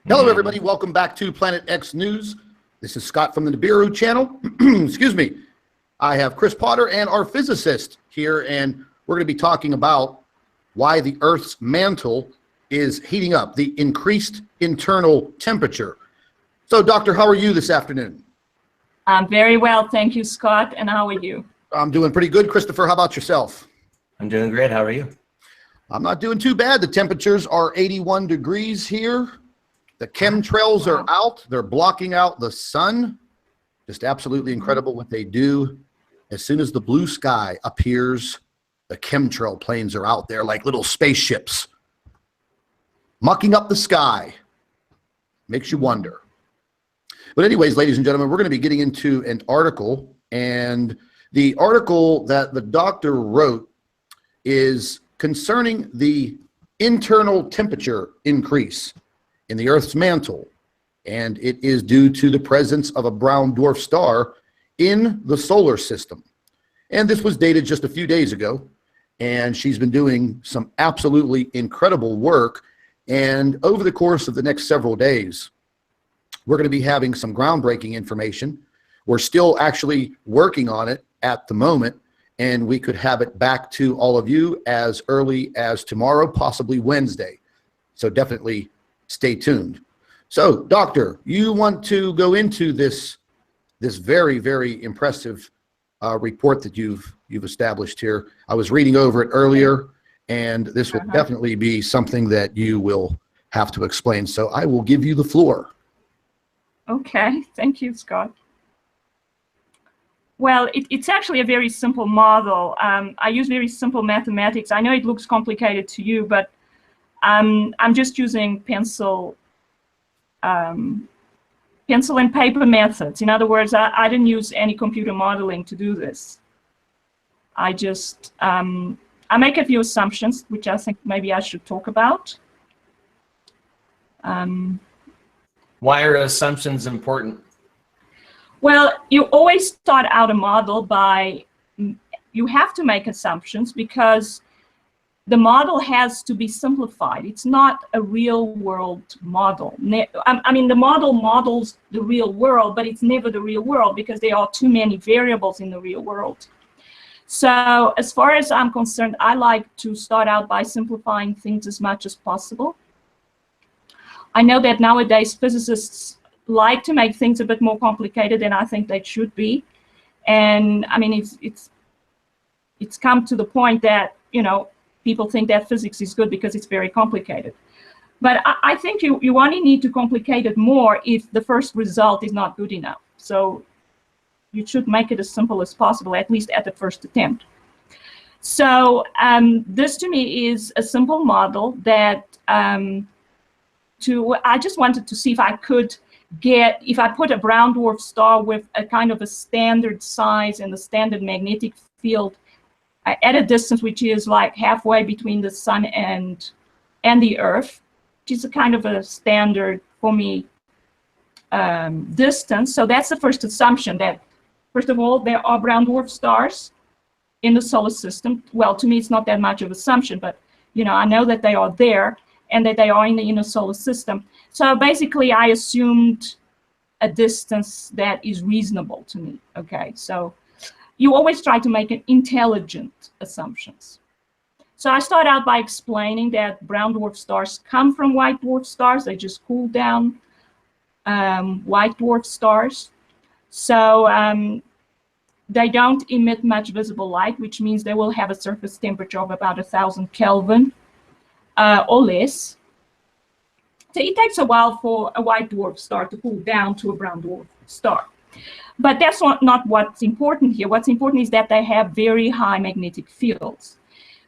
Hello, everybody. Welcome back to Planet X News. This is Scott from the Nibiru channel. Excuse me. I have Chris Potter and our physicist here, and we're going to be talking about why the Earth's mantle is heating up, the increased internal temperature. So, Doctor, how are you this afternoon? I'm very well, thank you, Scott. And how are you? I'm doing pretty good. Christopher, how about yourself? I'm doing great. How are you? I'm not doing too bad. The temperatures are 81 degrees here. The chemtrails are out. They're blocking out the sun. Just absolutely incredible what they do. As soon as the blue sky appears, the chemtrail planes are out there like little spaceships, mucking up the sky. Makes you wonder. But anyways, ladies and gentlemen, we're going to be getting into an article, and the article that the doctor wrote is concerning the internal temperature increase in the Earth's mantle, and it is due to the presence of a brown dwarf star in the solar system. And this was dated just a few days ago, and she's been doing some absolutely incredible work. And over the course of the next several days, we're going to be having some groundbreaking information. We're still actually working on it at the moment, and we could have it back to all of you as early as tomorrow, possibly Wednesday. So definitely stay tuned. So, Doctor, you want to go into this very, very impressive report that you've established here. I was reading over it earlier, and this will definitely be something that you will have to explain. So I will give you the floor. Okay, thank you, Scott. Well, it's actually a very simple model. I use very simple mathematics. I know it looks complicated to you, but I'm just using pencil and paper methods. In other words, I didn't use any computer modeling to do this. I just I make a few assumptions, which I think maybe I should talk about. Why are assumptions important? Well, you always start out a model by, you have to make assumptions because the model has to be simplified. It's not a real world model. I mean, the model models the real world, but it's never the real world because there are too many variables in the real world. So as far as I'm concerned, I like to start out by simplifying things as much as possible. I know that nowadays physicists like to make things a bit more complicated than I think they should be. And I mean, it's come to the point that, you know, people think that physics is good because it's very complicated. But I think you only need to complicate it more if the first result is not good enough. So you should make it as simple as possible, at least at the first attempt. So this to me is a simple model that I just wanted to see if I could get, if I put a brown dwarf star with a kind of a standard size and the standard magnetic field at a distance which is like halfway between the sun and the Earth, which is a kind of a standard for me distance. So that's the first assumption, that first of all there are brown dwarf stars in the solar system. Well, to me it's not that much of an assumption, but you know, I know that they are there and that they are in the inner solar system. So basically I assumed a distance that is reasonable to me. Okay, so you always try to make an intelligent assumptions. So I start out by explaining that brown dwarf stars come from white dwarf stars. They just cool down white dwarf stars. So they don't emit much visible light, which means they will have a surface temperature of about 1,000 Kelvin or less. So it takes a while for a white dwarf star to cool down to a brown dwarf star. But that's not what's important here. What's important is that they have very high magnetic fields.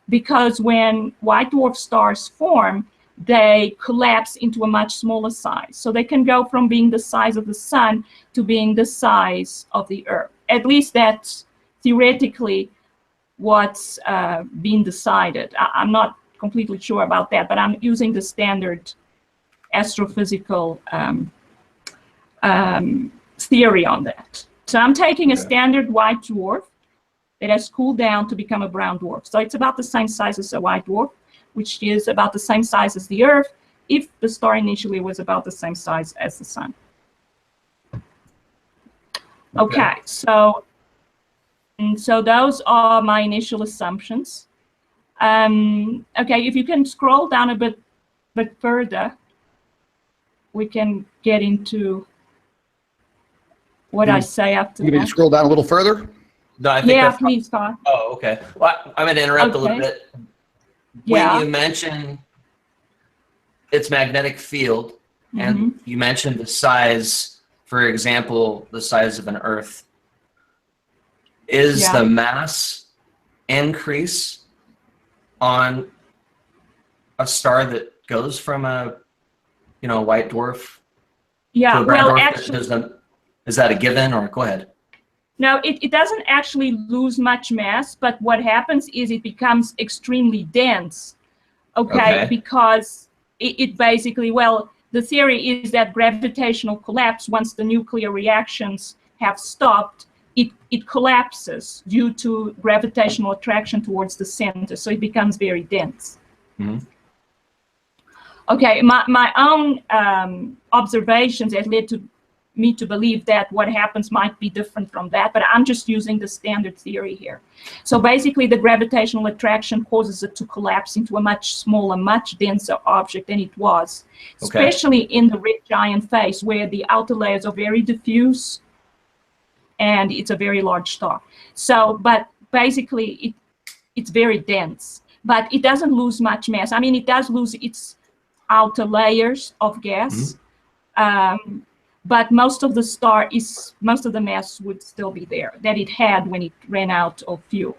Because when white dwarf stars form, they collapse into a much smaller size. So they can go from being the size of the sun to being the size of the Earth. At least that's theoretically what's been decided. I'm not completely sure about that, but I'm using the standard astrophysical theory on that. So I'm taking a standard white dwarf that has cooled down to become a brown dwarf. So it's about the same size as a white dwarf, which is about the same size as the Earth, if the star initially was about the same size as the sun. Okay, so those are my initial assumptions. Okay, if you can scroll down a bit further, we can get into what I say after You that. can scroll down a little further. No, I think Yeah, that's please, Scott. Oh, okay. Well, I'm going to interrupt a little Okay. bit. Yeah. When you mention its magnetic field, and you mentioned the size, for example, the size of an Earth, is the mass increase on a star that goes from a, white dwarf Yeah, to a brown well, dwarf? actually, Is that a given, or go ahead? no, it doesn't actually lose much mass, but what happens is it becomes extremely dense, okay. Because it basically, well, the theory is that gravitational collapse, once the nuclear reactions have stopped, it collapses due to gravitational attraction towards the center, so it becomes very dense. Okay, my own observations have led to me to believe that what happens might be different from that, but I'm just using the standard theory here. So basically, the gravitational attraction causes it to collapse into a much smaller, much denser object than it was, especially in the red giant phase, where the outer layers are very diffuse and it's a very large star. So, but basically, it's very dense, but it doesn't lose much mass. I mean, it does lose its outer layers of gas, but most of the mass would still be there that it had when it ran out of fuel.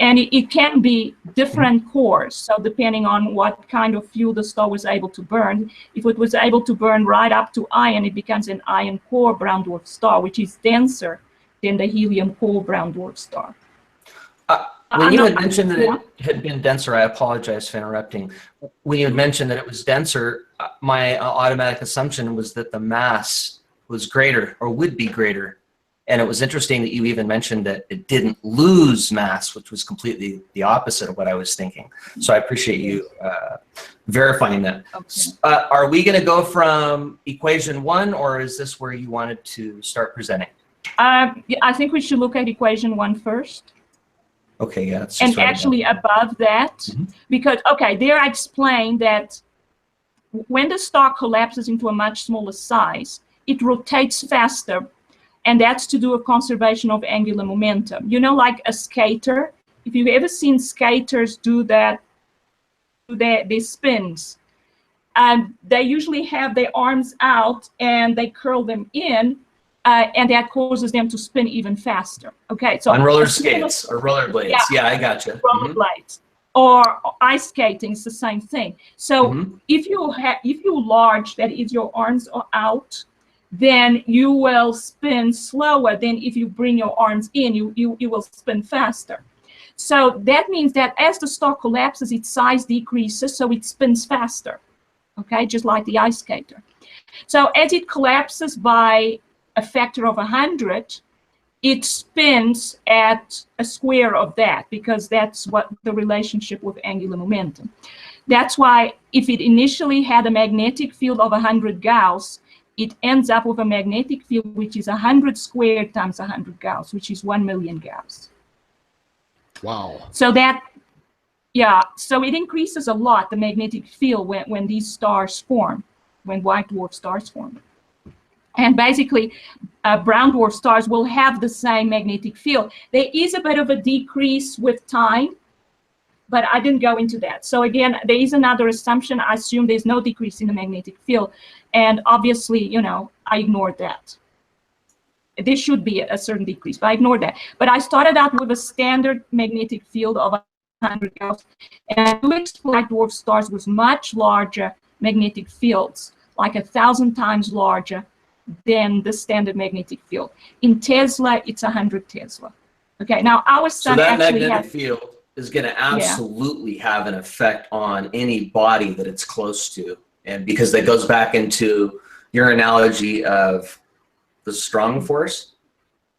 And it can be different cores. So depending on what kind of fuel the star was able to burn, if it was able to burn right up to iron, it becomes an iron core brown dwarf star, which is denser than the helium core brown dwarf star. When you had mentioned that it had been denser, I apologize for interrupting. When you had mentioned that it was denser, my automatic assumption was that the mass was greater or would be greater. And it was interesting that you even mentioned that it didn't lose mass, which was completely the opposite of what I was thinking. So I appreciate you verifying that. Are we going to go from equation 1, or is this where you wanted to start presenting? I think we should look at equation 1 first. Okay, yeah. And actually above that, because, okay, there I explained that when the star collapses into a much smaller size, it rotates faster, and that's to do with conservation of angular momentum. You know, like a skater, if you've ever seen skaters do that, their spins, and they usually have their arms out and they curl them in, and that causes them to spin even faster. Okay, so on roller skates or roller blades. Yeah, I gotcha. Roller blades or ice skating is the same thing. So if you large, that is, your arms are out, then you will spin slower than if you bring your arms in. You will spin faster. So that means that as the star collapses, its size decreases, so it spins faster. Okay, just like the ice skater. So as it collapses by a factor of 100, it spins at a square of that, because that's what the relationship with angular momentum. That's why if it initially had a magnetic field of 100 Gauss, it ends up with a magnetic field which is 100 squared times 100 Gauss, which is 1 million Gauss. Wow. So that, yeah, so it increases a lot, the magnetic field, when these stars form, when white dwarf stars form. And basically, brown dwarf stars will have the same magnetic field. There is a bit of a decrease with time, but I didn't go into that. So again, there is another assumption. I assume there's no decrease in the magnetic field. And obviously, you know, I ignored that. There should be a certain decrease, but I ignored that. But I started out with a standard magnetic field of 100 Gauss. And I do expect dwarf stars with much larger magnetic fields, like 1,000 times larger than the standard magnetic field. In Tesla, it's 100 Tesla. Okay, now our sun actually actually magnetic field is going to absolutely have an effect on any body that it's close to, and because that goes back into your analogy of the strong force,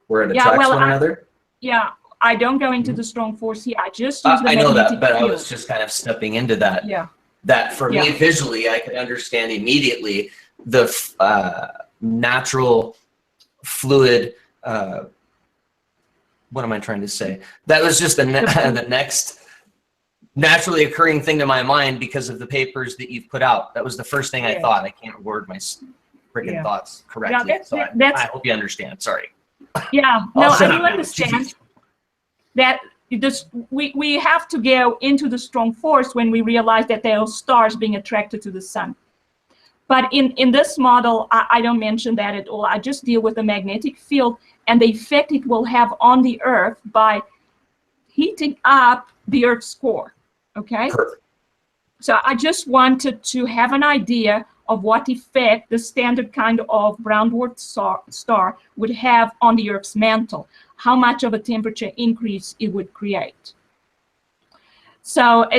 where it attracts one another. Yeah, I don't go into the strong force here. I just use the I know magnetic that, but field. I was just kind of stepping into that. Yeah. that for me visually, I could understand immediately the natural fluid, what am I trying to say? That was just the next naturally occurring thing to my mind because of the papers that you've put out. That was the first thing I thought. I can't word my freaking thoughts correctly. So I hope you understand. Sorry. Yeah, no, I do understand that we have to go into the strong force when we realize that there are stars being attracted to the sun. But in this model, I don't mention that at all. I just deal with the magnetic field and the effect it will have on the Earth by heating up the Earth's core, okay? Perfect. So I just wanted to have an idea of what effect the standard kind of brown dwarf star would have on the Earth's mantle, how much of a temperature increase it would create. So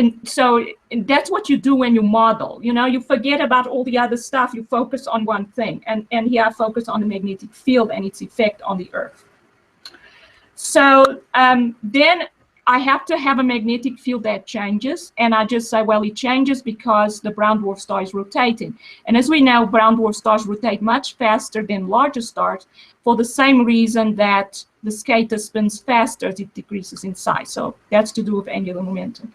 that's what you do when you model. You know, you forget about all the other stuff. You focus on one thing. And here I focus on the magnetic field and its effect on the Earth. So then I have to have a magnetic field that changes. And I just say, well, it changes because the brown dwarf star is rotating. And as we know, brown dwarf stars rotate much faster than larger stars for the same reason that the skater spins faster as it decreases in size. So that's to do with angular momentum.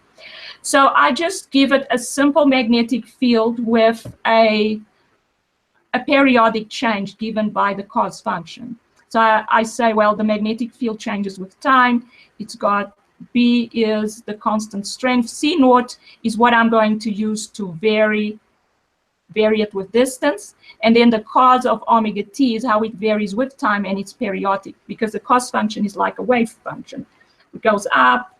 So I just give it a simple magnetic field with a periodic change given by the cos function. So I say, well, the magnetic field changes with time. It's got B is the constant strength. C naught is what I'm going to use to vary it with distance. And then the cos of omega t is how it varies with time, and it's periodic because the cos function is like a wave function. It goes up,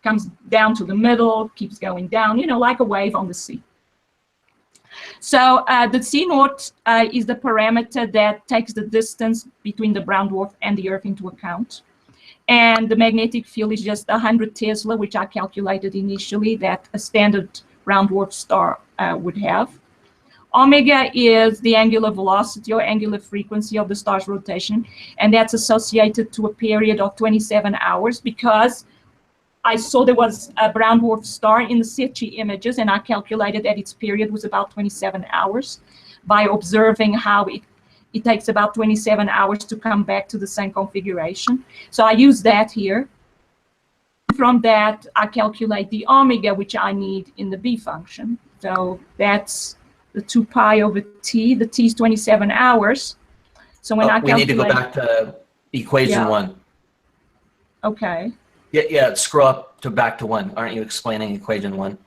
comes down to the middle, keeps going down, you know, like a wave on the sea. So the C naught is the parameter that takes the distance between the brown dwarf and the Earth into account. And the magnetic field is just 100 Tesla, which I calculated initially that a standard brown dwarf star would have. Omega is the angular velocity or angular frequency of the star's rotation, and that's associated to a period of 27 hours because I saw there was a brown dwarf star in the Secchi images, and I calculated that its period was about 27 hours by observing how it takes about 27 hours to come back to the same configuration. So I use that here. From that, I calculate the omega, which I need in the B function. So that's the 2 pi over t. The t is 27 hours. So when I calculate... We need to go back to equation 1. Okay. Yeah, scroll up to back to 1. Aren't you explaining equation 1?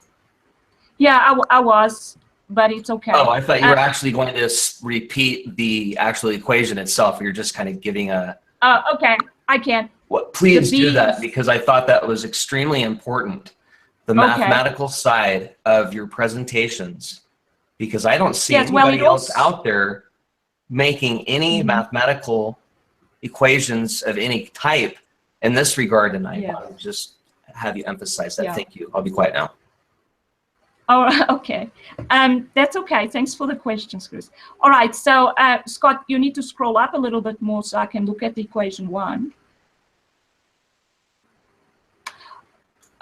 Yeah, I was, but it's okay. Oh, I thought you were actually going to repeat the actual equation itself. You're just kind of giving a... okay, I can. Well, please do that, because I thought that was extremely important. The mathematical side of your presentations, because I don't see anybody else out there making any mathematical equations of any type in this regard, and I want to just have you emphasize that. Thank you. I'll be quiet now. Oh, okay. That's okay. Thanks for the questions, Chris. All right. So, Scott, you need to scroll up a little bit more so I can look at the equation 1.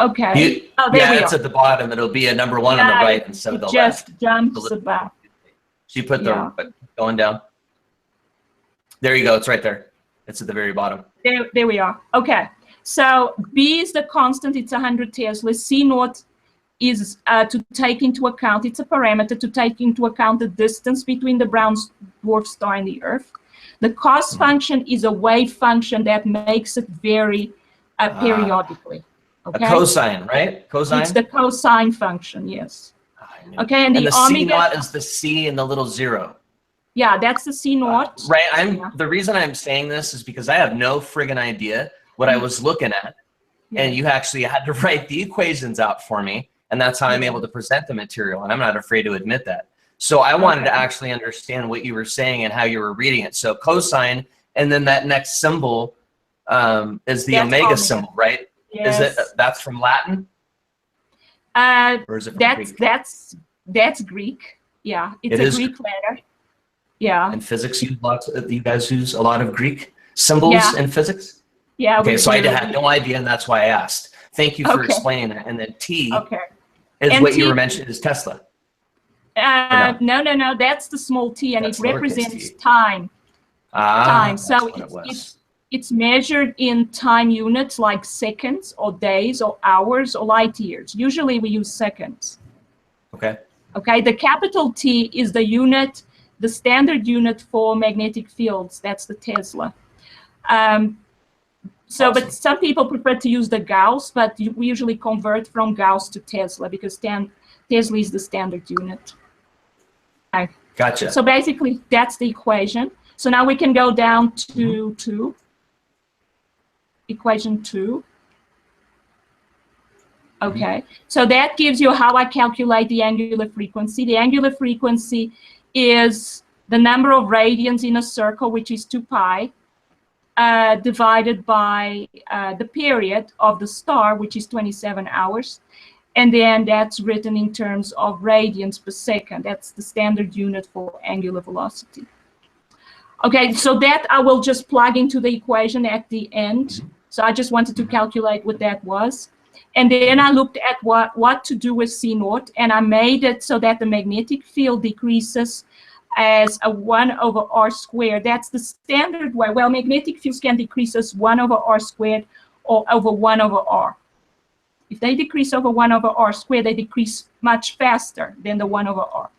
Okay. There we it's are. at the bottom. It'll be a number 1 on the right instead of the left. Just jumps about. She put the going down. There you go. It's right there. It's at the very bottom. There we are. Okay. So B is the constant. It's 100 Tesla. C naught is to take into account. It's a parameter to take into account the distance between the brown dwarf star and the Earth. The cos function is a wave function that makes it vary periodically. Okay? A cosine, right? Cosine? It's the cosine function, yes. Okay, and the omega... C naught is the C and the little 0. Yeah, that's the C naught. Right. The reason I'm saying this is because I have no friggin' idea what I was looking at. And you actually had to write the equations out for me. And that's how I'm able to present the material. And I'm not afraid to admit that. So I wanted to actually understand what you were saying and how you were reading it. So cosine, and then that next symbol is the omega symbol, right? Yes. Is it? That's from Latin? Or is it from Greek? That's Greek. Yeah, it's a Greek letter. Yeah. In physics, you guys use a lot of Greek symbols in physics? Yeah. Okay, so I had no idea, and that's why I asked. Thank you for explaining that. And then T Is And what you T- were mentioning is Tesla. No? No. That's the small t, and That's it lowercase represents t. time. Ah, So that's what it was. it's measured in time units like seconds or days or hours or light years. Usually we use seconds. Okay. Okay, the capital T is the unit, the standard unit for magnetic fields. That's the Tesla. Awesome. But some people prefer to use the Gauss, but we usually convert from Gauss to Tesla because Tesla is the standard unit. Okay. Gotcha. So basically, that's the equation. So now we can go down to equation 2. Okay, so that gives you how I calculate the angular frequency. The angular frequency is the number of radians in a circle, which is 2 pi, divided by the period of the star, which is 27 hours. And then that's written in terms of radians per second. That's the standard unit for angular velocity. Okay, so that I will just plug into the equation at the end. So I just wanted to calculate what that was. And then I looked at what to do with C naught, and I made it so that the magnetic field decreases as a 1 over r squared. That's the standard way. Well, magnetic fields can decrease as 1 over r squared or over 1 over r. If they decrease over 1 over r squared, they decrease much faster than the 1 over r.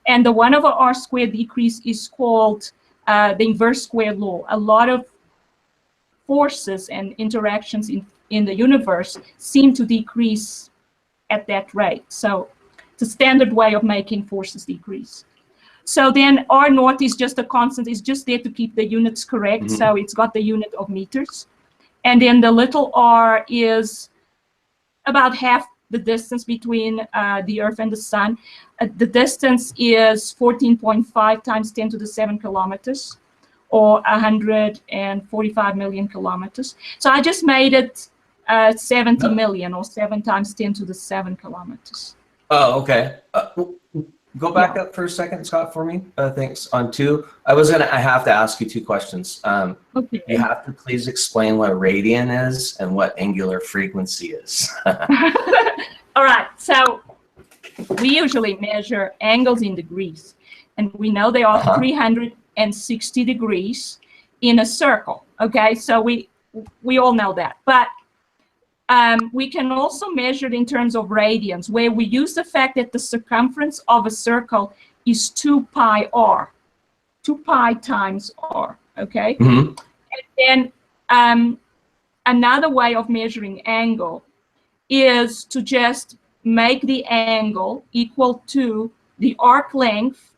And the 1 over r squared decrease is called the inverse square law. A lot of forces and interactions in the universe seem to decrease at that rate. So it's a standard way of making forces decrease. So then R naught is just a constant. It's just there to keep the units correct. So it's got the unit of meters. And then the little r is about half the distance between the Earth and the Sun. The distance is 14.5 times 10 to the 7 kilometers, or 145 million kilometers. So I just made it 70 million, or 7 times 10 to the 7 kilometers. Oh, okay. Go back up for a second, Scott, for me. Thanks. On 2, I have to ask you 2 questions. Okay. You have to please explain what radian is and what angular frequency is. All right. So we usually measure angles in degrees, and we know they are 360 degrees in a circle. Okay, so we all know that. But we can also measure it in terms of radians, where we use the fact that the circumference of a circle is 2 pi r, 2 pi times r. Okay, and then another way of measuring angle is to just make the angle equal to the arc length,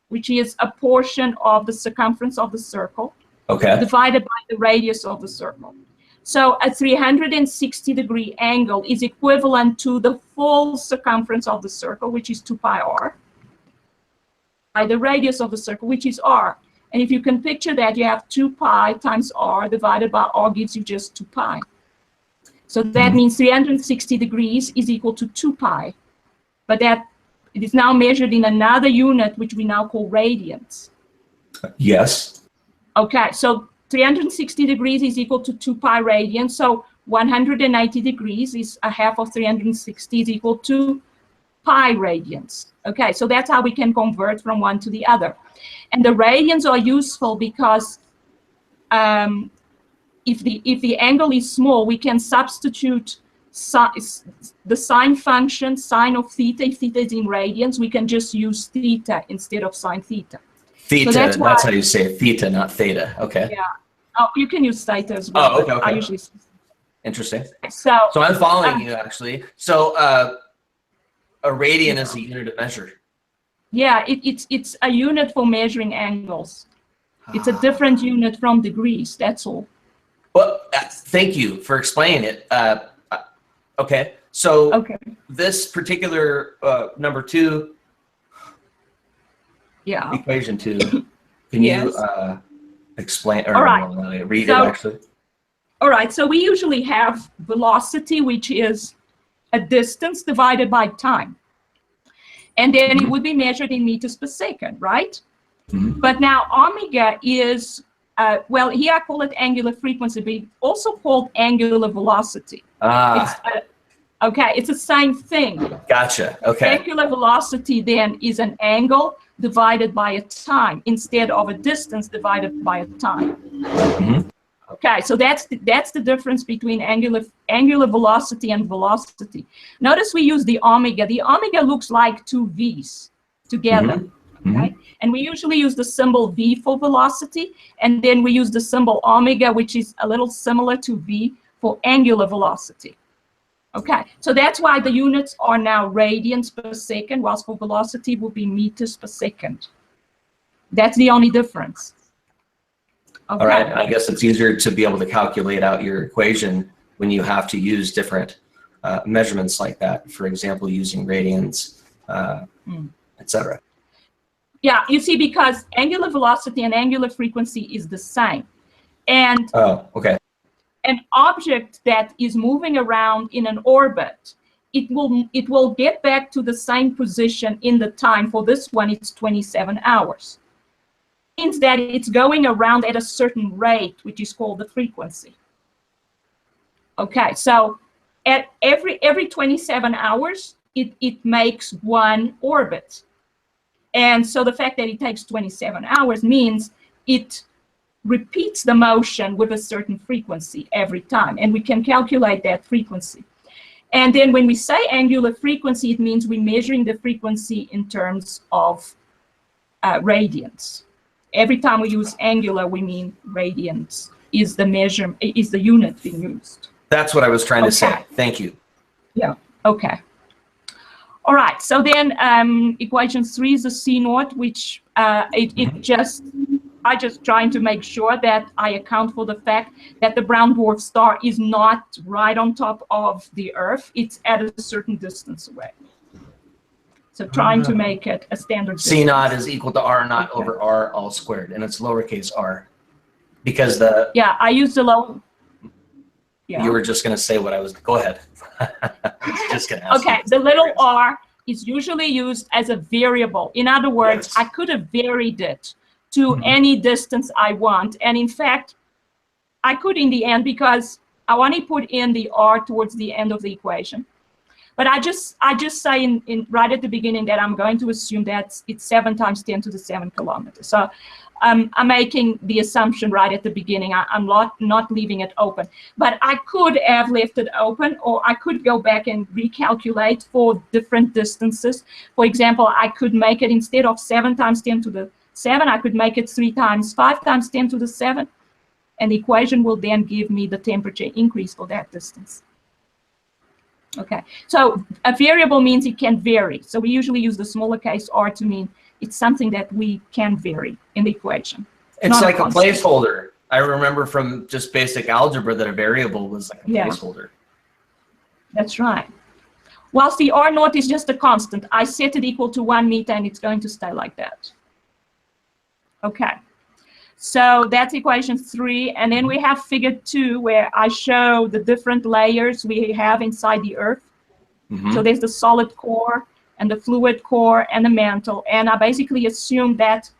which is a portion of the circumference of the circle, divided by the radius of the circle. So a 360-degree angle is equivalent to the full circumference of the circle, which is 2 pi r, by the radius of the circle, which is r. And if you can picture that, you have 2 pi times r divided by r gives you just 2 pi. So that means 360 degrees is equal to 2 pi. But that it is now measured in another unit, which we now call radians. Yes. Okay, so 360 degrees is equal to 2 pi radians. So 180 degrees is a half of 360 is equal to pi radians. Okay, so that's how we can convert from one to the other. And the radians are useful because if the angle is small, we can substitute the sine function, sine of theta. If theta is in radians, we can just use theta instead of sine theta. Theta, so that's how you say it, theta, not theta. Okay. Yeah. Oh, you can use theta as well. Oh, okay, okay. I usually. Interesting. So I'm following you, actually. So a radian is a unit of measure. Yeah, it's a unit for measuring angles. It's a different unit from degrees, that's all. Well, thank you for explaining it. Okay, so this particular number 2, equation 2, can you explain or read it actually? All right, so we usually have velocity, which is a distance divided by time. And then it would be measured in meters per second, right? But now omega is, well, here I call it angular frequency, but it's also called angular velocity. Okay, it's the same thing. Gotcha. Okay. Angular velocity then is an angle divided by a time instead of a distance divided by a time. Mhm. Okay, so that's the difference between angular velocity and velocity. Notice we use the omega. The omega looks like two V's together. Mhm. Okay? And we usually use the symbol V for velocity, and then we use the symbol omega, which is a little similar to V, for angular velocity. Okay, so that's why the units are now radians per second, whilst for velocity will be meters per second. That's the only difference. Okay. All right. I guess it's easier to be able to calculate out your equation when you have to use different measurements like that. For example, using radians, etc. Yeah, you see, because angular velocity and angular frequency is the same. And Oh, okay. an object that is moving around in an orbit, it will get back to the same position in the time. For this one, it's 27 hours. It means that it's going around at a certain rate, which is called the frequency. Okay, so at every 27 hours, it makes one orbit. And so the fact that it takes 27 hours means it repeats the motion with a certain frequency every time, and we can calculate that frequency. And then when we say angular frequency, it means we're measuring the frequency in terms of radians. Every time we use angular, we mean radians is the measure, is the unit being used. That's what I was trying to say. Thank you. Yeah, okay. All right, so then equation 3 is the C naught, which I just trying to make sure that I account for the fact that the brown dwarf star is not right on top of the Earth. It's at a certain distance away. So trying to make it a standard distance. C naught is equal to R naught over R all squared, and it's lowercase r. Because the... Yeah, I used the low... Yeah. You were just going to say what I was... Go ahead. I was just going to ask Okay, the little r is usually used as a variable. In other words, Yes. I could have varied it to any distance I want. And in fact, I could in the end, because I want to put in the r towards the end of the equation. But I just say right at the beginning that I'm going to assume that it's 7 times 10 to the 7 kilometers. So I'm making the assumption right at the beginning. I'm not leaving it open. But I could have left it open, or I could go back and recalculate for different distances. For example, I could make it, instead of 7 times 10 to the 7, I could make it 3 times 5 times 10 to the 7. And the equation will then give me the temperature increase for that distance. Okay, so a variable means it can vary. So we usually use the smaller case r to mean it's something that we can vary in the equation. It's like a placeholder. I remember from just basic algebra that a variable was like a placeholder. That's right. Whilst the r naught is just a constant, I set it equal to 1 meter, and it's going to stay like that. Okay. So that's equation 3, and then we have figure 2, where I show the different layers we have inside the Earth. So there's the solid core, and the fluid core, and the mantle, and I basically assume that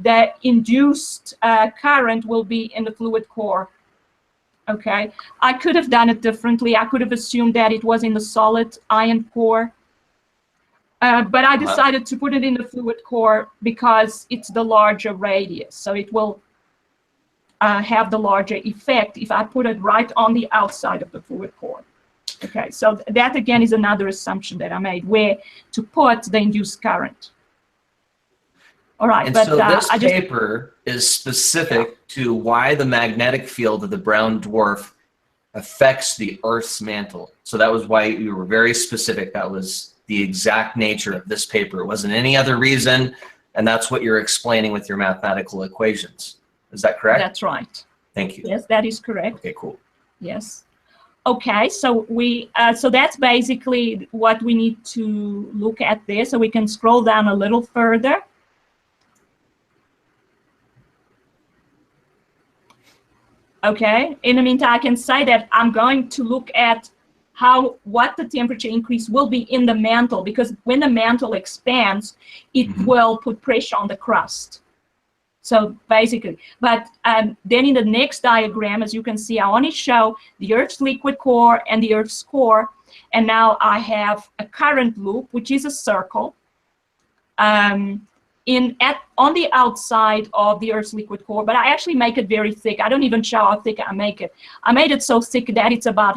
the induced current will be in the fluid core. Okay, I could have done it differently. I could have assumed that it was in the solid iron core. But I decided to put it in the fluid core because it's the larger radius. So it will have the larger effect if I put it right on the outside of the fluid core. Okay, so that again is another assumption that I made, where to put the induced current. All right, and but so this paper is specific to why the magnetic field of the brown dwarf affects the Earth's mantle. So that was why you were very specific. That was the exact nature of this paper. It wasn't any other reason, and that's what you're explaining with your mathematical equations. Is that correct? That's right. Thank you. Yes, that is correct. Okay, cool. Yes. Okay, so so that's basically what we need to look at there. So we can scroll down a little further. Okay, in the meantime, I can say that I'm going to look at what the temperature increase will be in the mantle, because when the mantle expands, it will put pressure on the crust. So basically, but then in the next diagram, as you can see, I only show the Earth's liquid core and the Earth's core. And now I have a current loop, which is a circle, on the outside of the Earth's liquid core. But I actually make it very thick. I don't even show how thick I make it. I made it so thick that it's about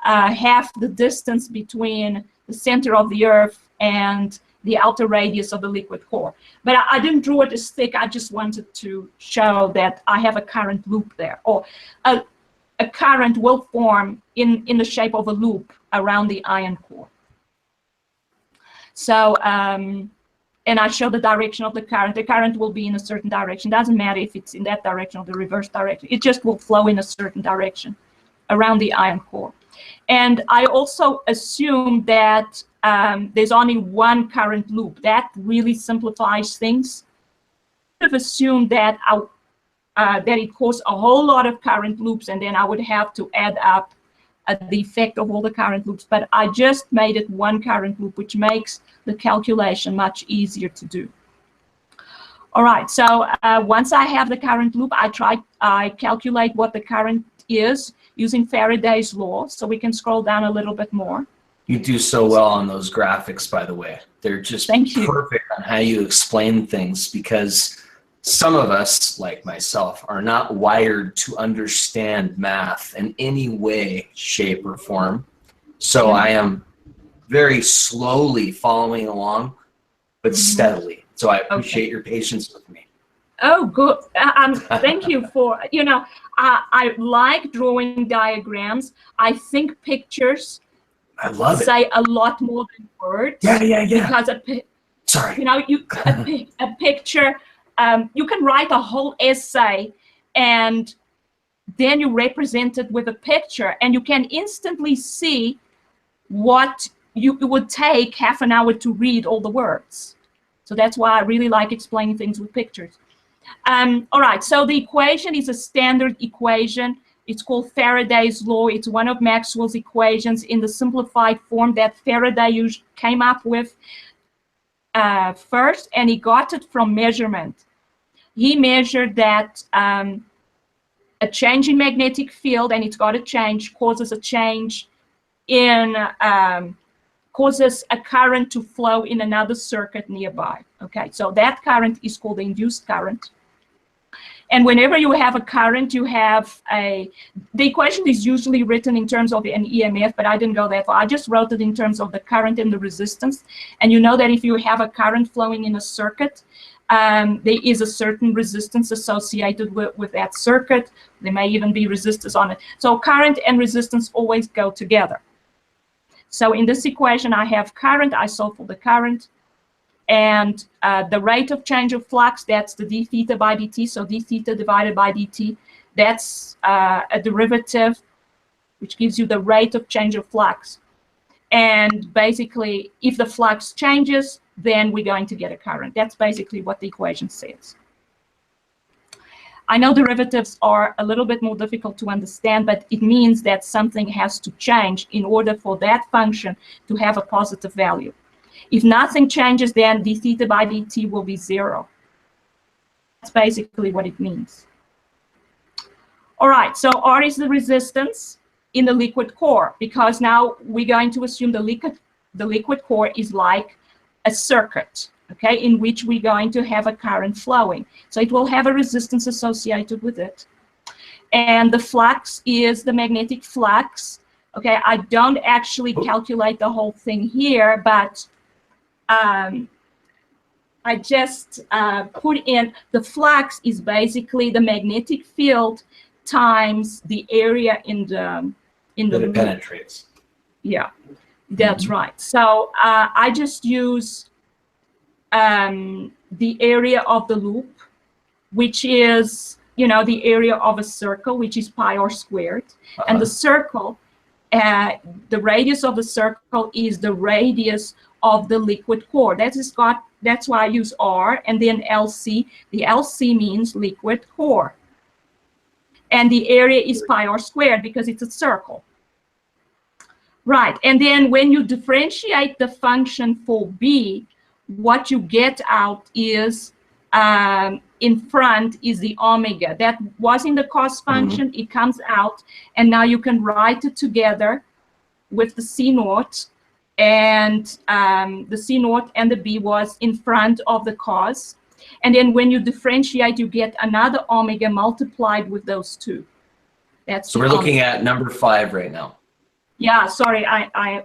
half the distance between the center of the Earth and the outer radius of the liquid core. But I didn't draw it as thick. I just wanted to show that I have a current loop there, or a current will form in the shape of a loop around the iron core. So, and I show the direction of the current. The current will be in a certain direction. Doesn't matter if it's in that direction or the reverse direction. It just will flow in a certain direction around the iron core. And I also assume that there's only one current loop. That really simplifies things. I would have assumed that that it caused a whole lot of current loops, and then I would have to add up the effect of all the current loops. But I just made it one current loop, which makes the calculation much easier to do. All right, so once I have the current loop, I calculate what the current is using Faraday's law. So we can scroll down a little bit more. You do so well on those graphics, by the way. They're just perfect on how you explain things, because some of us, like myself, are not wired to understand math in any way, shape, or form. So I am very slowly following along, but steadily. So I appreciate your patience with me. Oh, good. Thank you for, I like drawing diagrams. I think pictures say a lot more than words. Yeah. Because a picture, you can write a whole essay and then you represent it with a picture, and you can instantly see what you would take half an hour to read all the words. So that's why I really like explaining things with pictures. All right, so the equation is a standard equation. It's called Faraday's law. It's one of Maxwell's equations in the simplified form that Faraday came up with first, and he got it from measurement. He measured that a change in magnetic field, and it's got to change, causes a change in, causes a current to flow in another circuit nearby. Okay, so that current is called the induced current. And whenever you have a current, you have the equation is usually written in terms of an EMF, but I didn't go that far. I just wrote it in terms of the current and the resistance. And you know that if you have a current flowing in a circuit, there is a certain resistance associated with that circuit. There may even be resistors on it. So current and resistance always go together. So in this equation, I have current. I solve for the current. And the rate of change of flux, that's the d theta by dt. So d theta divided by dt, that's a derivative, which gives you the rate of change of flux. And basically, if the flux changes, then we're going to get a current. That's basically what the equation says. I know derivatives are a little bit more difficult to understand, but it means that something has to change in order for that function to have a positive value. If nothing changes, then d theta by dt will be 0. That's basically what it means. All right, so R is the resistance in the liquid core, because now we're going to assume the liquid core is like a circuit, okay, in which we're going to have a current flowing. So it will have a resistance associated with it. And the flux is the magnetic flux. Okay, I don't actually calculate the whole thing here, but I just put in the flux is basically the magnetic field times the area in the that it penetrates. Yeah, that's right. So I just use the area of the loop, which is, the area of a circle, which is pi r squared. And the circle, the radius of the circle is the radius of the liquid core. That's why I use R, and then LC. The LC means liquid core. And the area is pi r squared because it's a circle. Right, and then when you differentiate the function for B, what you get out is in front is the omega. That was in the cost function. It comes out, and now you can write it together with the C naught, and the C naught and the B was in front of the cos. And then when you differentiate, you get another omega multiplied with those two. That's so we're looking at number 5 right now. Yeah, sorry,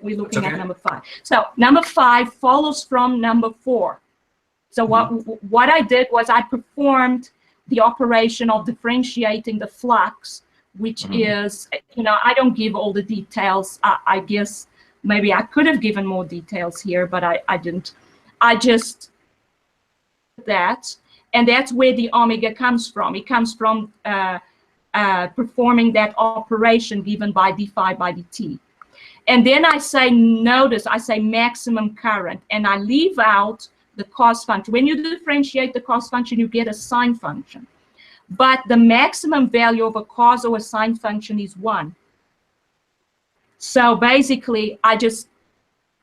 we're looking at number 5. So number 5 follows from number 4. So what I did was I performed the operation of differentiating the flux, which is, I don't give all the details. I guess maybe I could have given more details here, but I didn't. I just that, and that's where the omega comes from. It comes from performing that operation given by d phi by dt. And then I say, notice, I say maximum current, and I leave out the cost function. When you differentiate the cost function, you get a sine function. But the maximum value of a cos or a sine function is 1. So basically, I just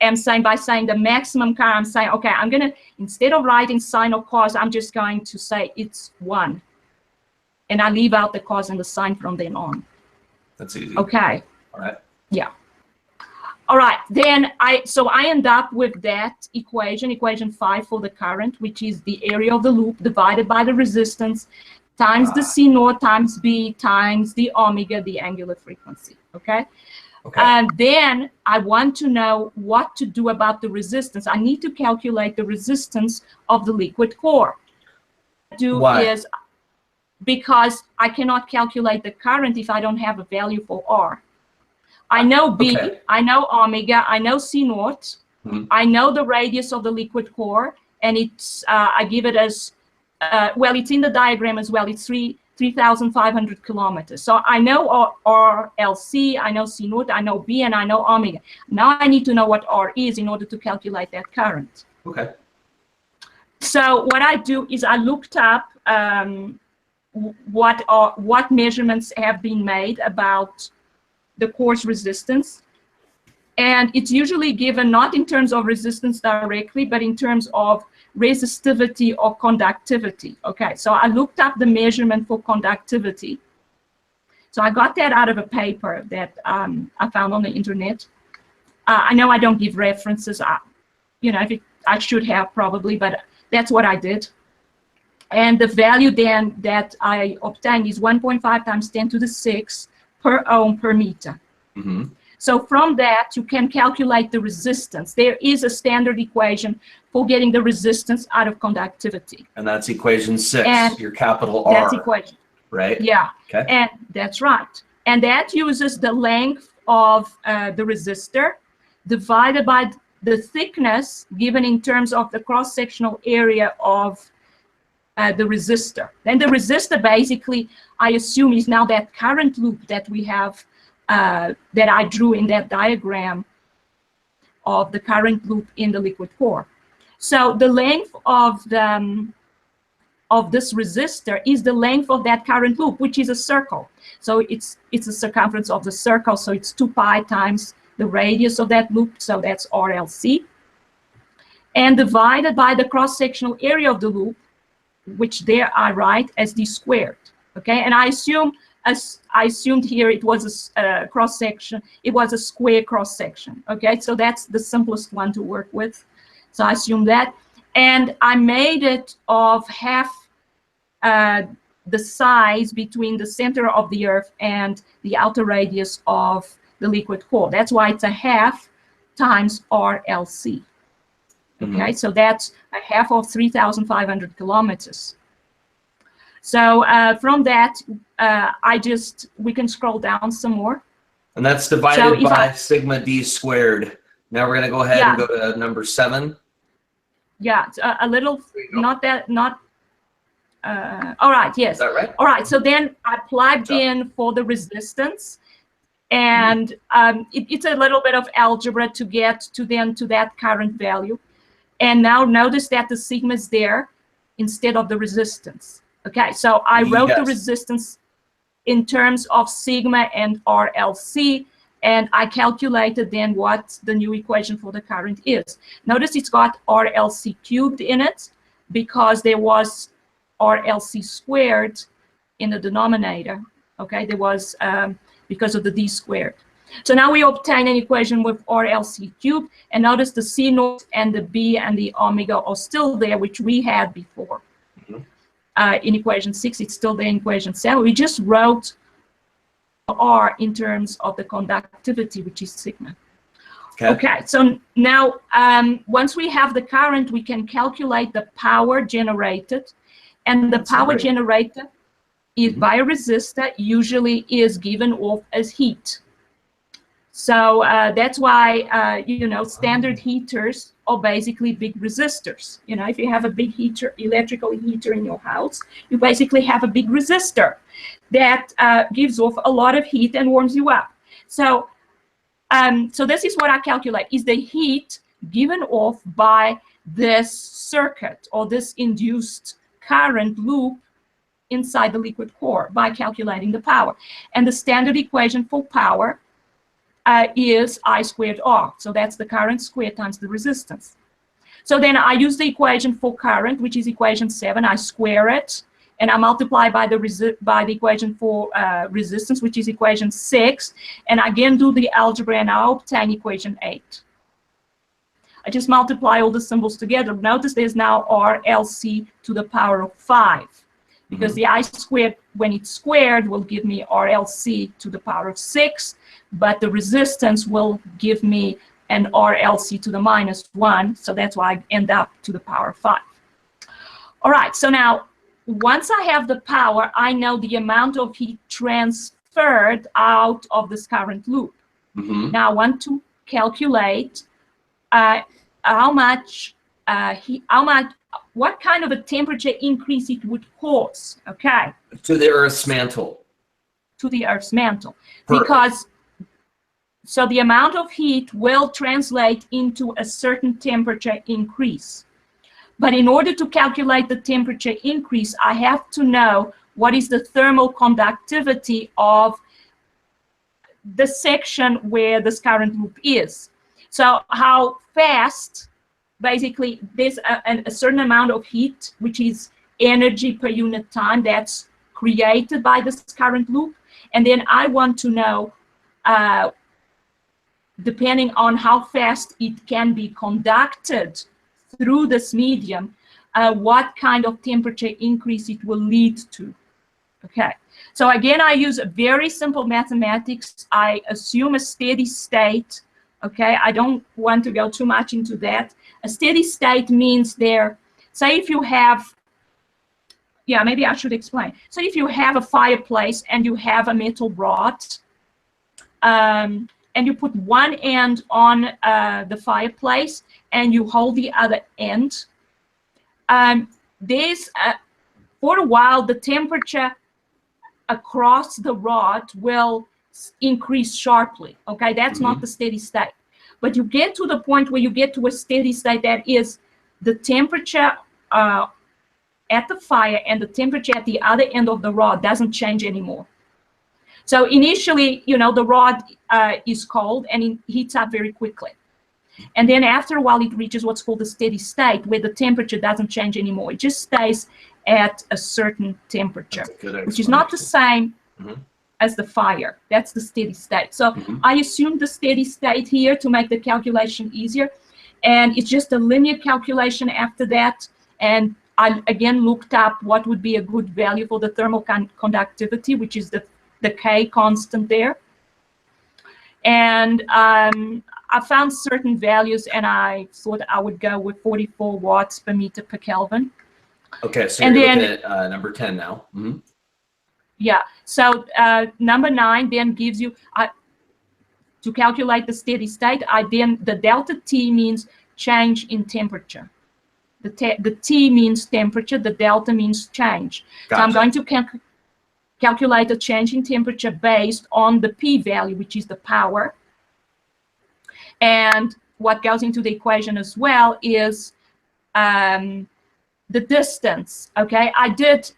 am saying, by saying the maximum current, I'm saying, okay, I'm going to, instead of writing sine or cos, I'm just going to say it's 1. And I leave out the cos and the sine from then on. That's easy. Okay. All right. Yeah. All right, then I end up with that equation 5 for the current, which is the area of the loop divided by the resistance times the C naught times B times the omega, the angular frequency, okay? And then I want to know what to do about the resistance. I need to calculate the resistance of the liquid core. Why? Is because I cannot calculate the current if I don't have a value for R. I know B, I know omega, I know C naught, I know the radius of the liquid core, and it's, I give it as, well, it's in the diagram as well, it's 3,500 kilometers. So I know RLC, I know C naught, I know B, and I know omega. Now I need to know what R is in order to calculate that current. Okay. So what I do is I looked up what measurements have been made about the core's resistance, and it's usually given not in terms of resistance directly, but in terms of resistivity or conductivity. Okay, so I looked up the measurement for conductivity. So I got that out of a paper that I found on the internet. I know I don't give references, I should have probably, but that's what I did. And the value then that I obtained is 1.5 times 10 to the 6 per ohm per meter. So from that, you can calculate the resistance. There is a standard equation for getting the resistance out of conductivity. And that's equation 6, and your capital R. That's equation. Right? Yeah. Okay. And that's right. And that uses the length of the resistor divided by the thickness given in terms of the cross-sectional area of the resistor. Then the resistor basically, I assume, is now that current loop that we have, that I drew in that diagram of the current loop in the liquid core. So the length of this resistor is the length of that current loop, which is a circle. So it's the circumference of the circle. So it's 2 pi times the radius of that loop. So that's RLC. And divided by the cross-sectional area of the loop, which there I write as d squared. Okay, and I assumed here it was a cross section. It was a square cross section. Okay, so that's the simplest one to work with. So I assume that, and I made it of half the size between the center of the Earth and the outer radius of the liquid core. That's why it's a half times RLC. Okay, so that's a half of 3,500 kilometers. So from that, we can scroll down some more. And that's divided by sigma d squared. Now we're going to go ahead and go to number 7. Yeah, it's a little, all right, yes. Is that right? All right, so then I plugged in for the resistance. And it's a little bit of algebra to get to that current value. And now notice that the sigma is there instead of the resistance. Okay, so I wrote the resistance in terms of sigma and RLC, and I calculated then what the new equation for the current is. Notice it's got RLC cubed in it because there was RLC squared in the denominator. Okay, there was because of the d squared. So now we obtain an equation with RLC cubed, and notice the C naught and the B and the omega are still there, which we had before. In equation 6, it's still there in equation 7. We just wrote R in terms of the conductivity, which is sigma. Okay, so now once we have the current, we can calculate the power generated, and the power generated is by a resistor usually is given off as heat. So that's why you know, standard heaters are basically big resistors. You know, if you have a big heater, electrical heater in your house, you basically have a big resistor that gives off a lot of heat and warms you up. So so this is what I calculate, is the heat given off by this circuit or this induced current loop inside the liquid core by calculating the power. And the standard equation for power is I squared R. So that's the current squared times the resistance. So then I use the equation for current, which is equation 7. I square it, and I multiply by the equation for resistance, which is equation 6. And again do the algebra, and I obtain equation 8. I just multiply all the symbols together. Notice there's now RLC to the power of 5. Because the I squared, when it's squared, will give me RLC to the power of 6, but the resistance will give me an RLC to the minus 1, so that's why I end up to the power of 5. All right, so now, once I have the power, I know the amount of heat transferred out of this current loop. Now I want to calculate what kind of a temperature increase it would cause, okay? To the Earth's mantle. To the Earth's mantle. Because, so the amount of heat will translate into a certain temperature increase. But in order to calculate the temperature increase, I have to know what is the thermal conductivity of the section where this current loop is. So how fast, basically, there's a certain amount of heat, which is energy per unit time, that's created by this current loop. And then I want to know, depending on how fast it can be conducted through this medium, what kind of temperature increase it will lead to. Okay, so again, I use a very simple mathematics. I assume a steady state. Okay, I don't want to go too much into that. A steady state means there, say if you have, yeah, maybe I should explain. So if you have a fireplace and you have a metal rod, and you put one end on the fireplace and you hold the other end, for a while the temperature across the rod will increase sharply. Okay, that's not the steady state. But you get to the point where you get to a steady state, that is the temperature at the fire and the temperature at the other end of the rod doesn't change anymore. So initially, you know, the rod is cold and it heats up very quickly. And then after a while, it reaches what's called a steady state, where the temperature doesn't change anymore. It just stays at a certain temperature, which is not the same as the fire. That's the steady state. So I assumed the steady state here to make the calculation easier. And it's just a linear calculation after that. And I again looked up what would be a good value for the thermal conductivity, which is the K constant there. And I found certain values, and I thought I would go with 44 watts per meter per Kelvin. Okay, so you're looking at number 10 now. Yeah, so number 9 then gives you, to calculate the steady state, the delta T means change in temperature. The T means temperature, the delta means change. Gotcha. So I'm going to calculate a change in temperature based on the P value, which is the power. And what goes into the equation as well is the distance. Okay, I did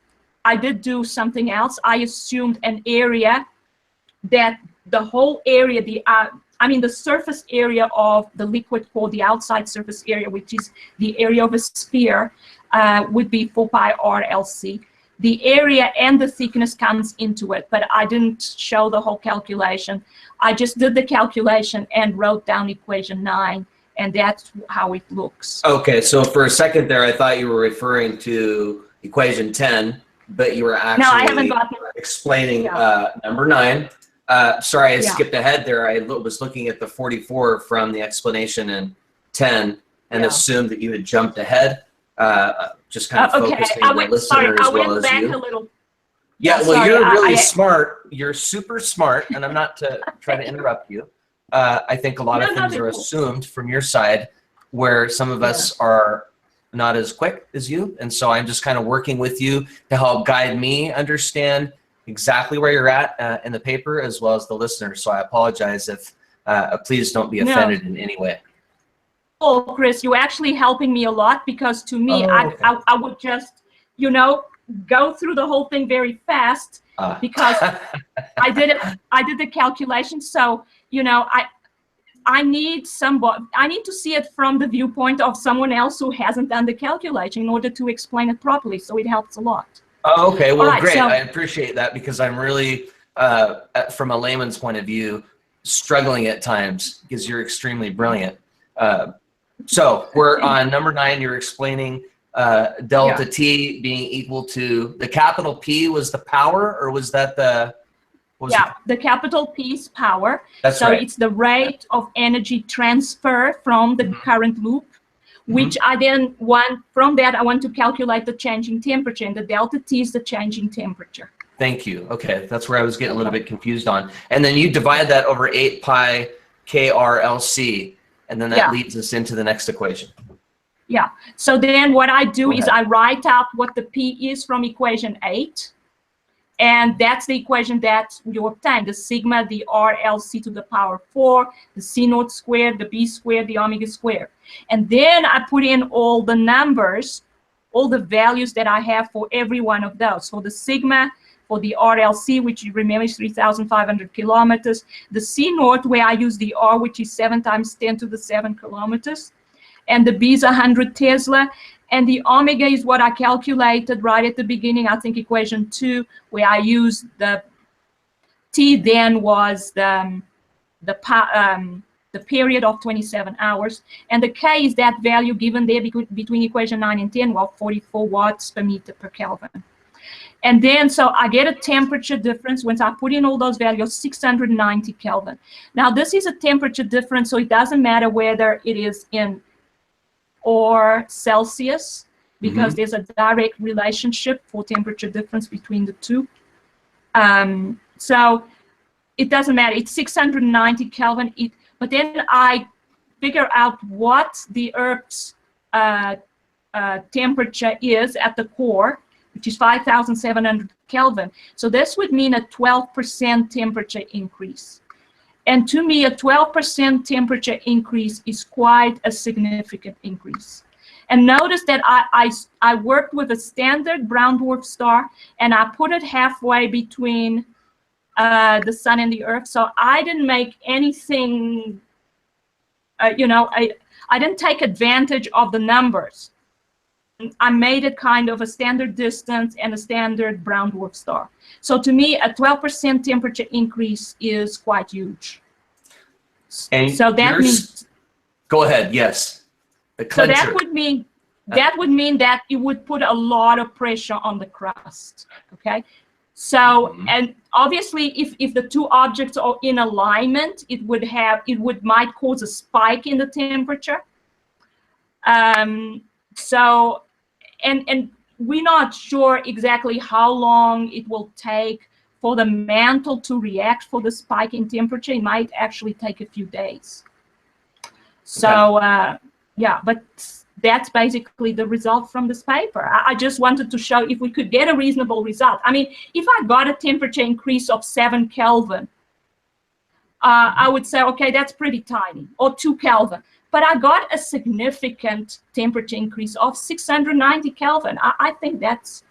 do something else. I assumed an area that the whole area, the surface area of the liquid core, the outside surface area, which is the area of a sphere, would be 4 pi RLC. The area and the thickness comes into it, but I didn't show the whole calculation. I just did the calculation and wrote down equation 9, and that's how it looks. Okay, so for a second there, I thought you were referring to equation 10, but you were actually No, I haven't got it. explaining Yeah. number 9. Sorry, I Yeah. skipped ahead there. I was looking at the 44 from the explanation in 10 and Yeah. assumed that you had jumped ahead. Just kind of Okay, focusing I on the went, listener sorry, as I well went as back you. a little. Yeah, Yeah, well, sorry, you're really I smart. You're super smart, and I'm not to try to interrupt you. I think a lot of No, no, things they're are cool. assumed from your side, where some of us are not as quick as you, and so I'm just kind of working with you to help guide me understand exactly where you're at in the paper, as well as the listener. So I apologize if please don't be offended in any way. Oh, Chris, you're actually helping me a lot, because to me, Oh, okay. I would just, you know, go through the whole thing very fast, because I did the calculation. So, you know, I need to see it from the viewpoint of someone else who hasn't done the calculation in order to explain it properly. So it helps a lot. Oh, okay. Well, right, great. so- I appreciate that, because I'm really, from a layman's point of view, struggling at times, because you're extremely brilliant. So we're on number 9. You're explaining delta T being equal to the capital P was the power, or was that the? What was the capital P is power. That's so right. it's the rate of energy transfer from the current loop, which I then want, from that I want to calculate the changing temperature, and the delta T is the changing temperature. Thank you. Okay, that's where I was getting a little bit confused on. And then you divide that over 8 pi KRLC, and then that leads us into the next equation. Yeah, so then what I do is I write out what the P is from equation 8, and that's the equation that you obtain, the sigma, the RLC to the power 4, the C naught squared, the B squared, the omega squared. And then I put in all the numbers, all the values that I have for every one of those. For the sigma, for the RLC, which you remember is 3,500 kilometers, the C naught, where I use the R, which is 7 times 10 to the 7 kilometers, and the B is 100 Tesla, and the omega is what I calculated right at the beginning, I think equation 2, where I used the T then was the period of 27 hours, and the K is that value given there between equation 9 and 10, well, 44 watts per meter per Kelvin. And then, so I get a temperature difference once I put in all those values, 690 Kelvin. Now, this is a temperature difference, so it doesn't matter whether it is in or Celsius, because there's a direct relationship for temperature difference between the two. So it doesn't matter. It's 690 Kelvin. But then I figure out what the Earth's temperature is at the core, which is 5,700 Kelvin. So this would mean a 12% temperature increase. And to me, a 12% temperature increase is quite a significant increase. And notice that I worked with a standard brown dwarf star, and I put it halfway between the sun and the Earth. So I didn't make anything, you know, I didn't take advantage of the numbers. I made it kind of a standard distance and a standard brown dwarf star. So to me, a 12% temperature increase is quite huge. And so that means, go ahead, yes. So that would mean that it would put a lot of pressure on the crust. Okay. So and obviously if the two objects are in alignment, it might cause a spike in the temperature. So and we're not sure exactly how long it will take for the mantle to react for the spike in temperature. It might actually take a few days. So yeah, but that's basically the result from this paper. I just wanted to show if we could get a reasonable result. I mean, if I got a temperature increase of 7 Kelvin, I would say, okay, that's pretty tiny, or 2 Kelvin. But I got a significant temperature increase of 690 Kelvin. I think that's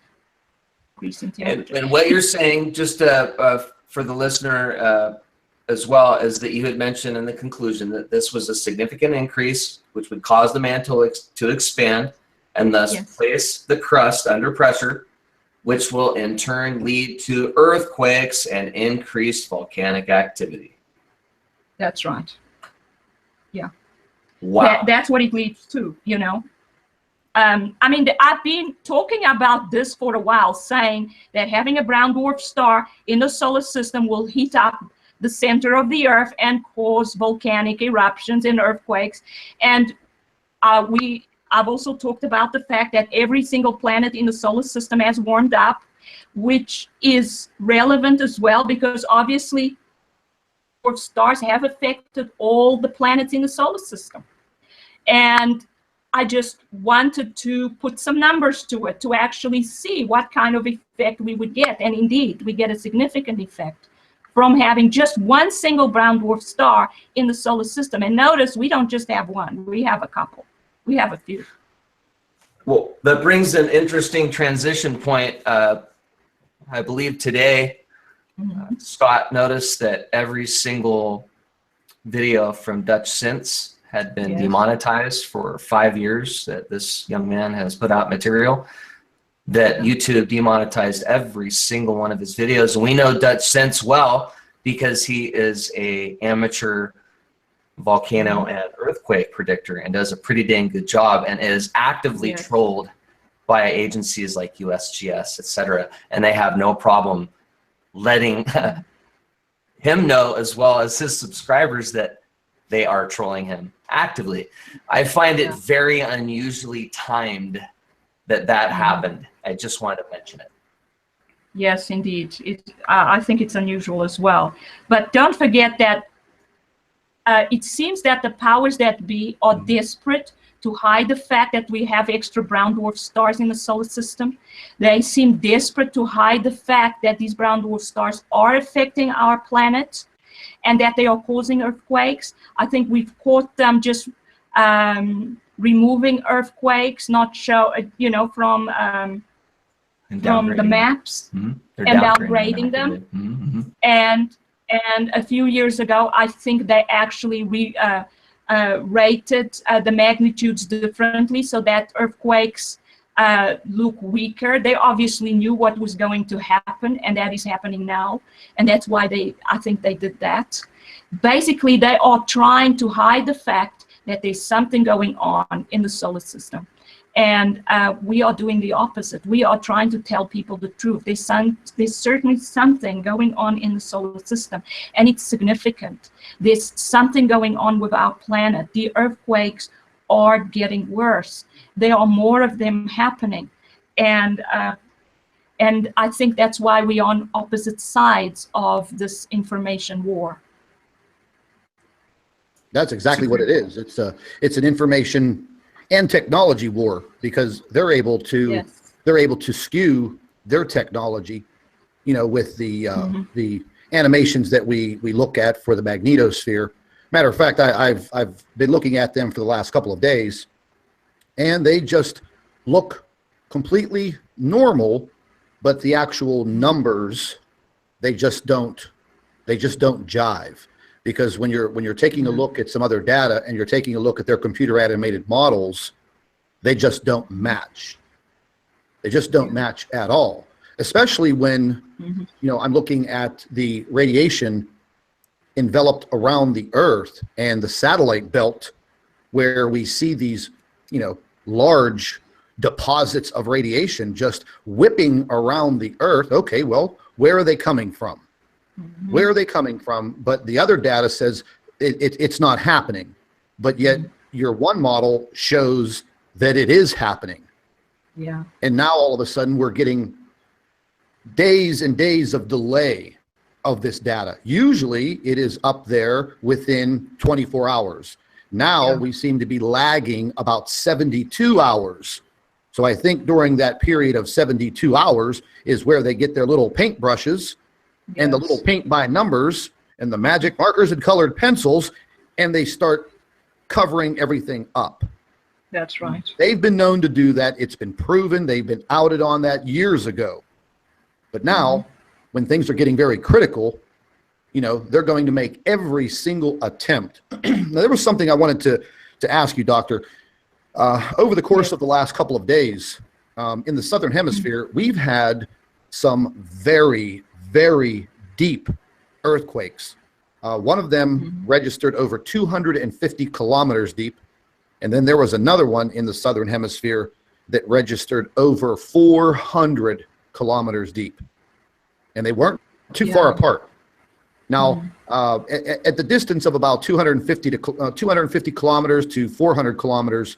increasing temperature. And what you're saying, just for the listener as well, is that you had mentioned in the conclusion that this was a significant increase, which would cause the mantle to expand. and thus Yes. place the crust under pressure, which will in turn lead to earthquakes and increased volcanic activity. That's right. Wow. That's what it leads to, you know. I mean, I've been talking about this for a while, saying that having a brown dwarf star in the solar system will heat up the center of the Earth and cause volcanic eruptions and earthquakes. And I've also talked about the fact that every single planet in the solar system has warmed up, which is relevant as well, because obviously dwarf stars have affected all the planets in the solar system. And I just wanted to put some numbers to it to actually see what kind of effect we would get. And indeed, we get a significant effect from having just one single brown dwarf star in the solar system. And notice, we don't just have one, we have a couple. We have a few. Well, that brings an interesting transition point. I believe today, Scott noticed that every single video from Dutch Synths had been Yes. demonetized for 5 years, that this young man has put out material, that YouTube demonetized every single one of his videos. And we know Dutch Synths well because he is a amateur volcano and earthquake predictor and does a pretty dang good job and is actively Yes. trolled by agencies like USGS, etc. And they have no problem letting him know, as well as his subscribers, that they are trolling him actively. I find it very unusually timed that happened. I just wanted to mention it. Yes, indeed. I think it's unusual as well. But don't forget that it seems that the powers that be are desperate to hide the fact that we have extra brown dwarf stars in the solar system. They seem desperate to hide the fact that these brown dwarf stars are affecting our planet and that they are causing earthquakes. I think we've caught them just removing earthquakes, not show, you know, from the maps, and downgrading them. And a few years ago, I think they actually rated the magnitudes differently so that earthquakes look weaker. They obviously knew what was going to happen, and that is happening now. And that's why I think they did that. Basically, they are trying to hide the fact that there's something going on in the solar system. And we are doing the opposite. We are trying to tell people the truth. There's certainly something going on in the solar system, and it's significant. There's something going on with our planet. The earthquakes are getting worse. There are more of them happening. And I think that's why we are on opposite sides of this information war. That's exactly what it is. It's an information and technology war, because they're able to skew their technology, you know, with the animations that we look at for the magnetosphere. Matter of fact, I've been looking at them for the last couple of days, and they just look completely normal, but the actual numbers, they just don't jive. Because when you're taking a look at some other data and you're taking a look at their computer animated models, they just don't match. They just don't match at all. Especially when, you know, I'm looking at the radiation enveloped around the Earth and the satellite belt, where we see these, you know, large deposits of radiation just whipping around the Earth. Okay, well, where are they coming from? Where are they coming from? But the other data says it's not happening. But yet your one model shows that it is happening. Yeah. And now all of a sudden we're getting days and days of delay of this data. Usually it is up there within 24 hours. Now we seem to be lagging about 72 hours. So I think during that period of 72 hours is where they get their little paintbrushes and the little paint by numbers and the magic markers and colored pencils, and they start covering everything up. That's right. They've been known to do that. It's been proven. They've been outed on that years ago. But now, when things are getting very critical, you know, they're going to make every single attempt. Now, there was something I wanted to ask you, Doctor. Over the course of the last couple of days, in the southern hemisphere, we've had some very, very deep earthquakes. One of them registered over 250 kilometers deep, and then there was another one in the southern hemisphere that registered over 400 kilometers deep, and they weren't too far apart. Now, at the distance of about 250 kilometers to 400 kilometers,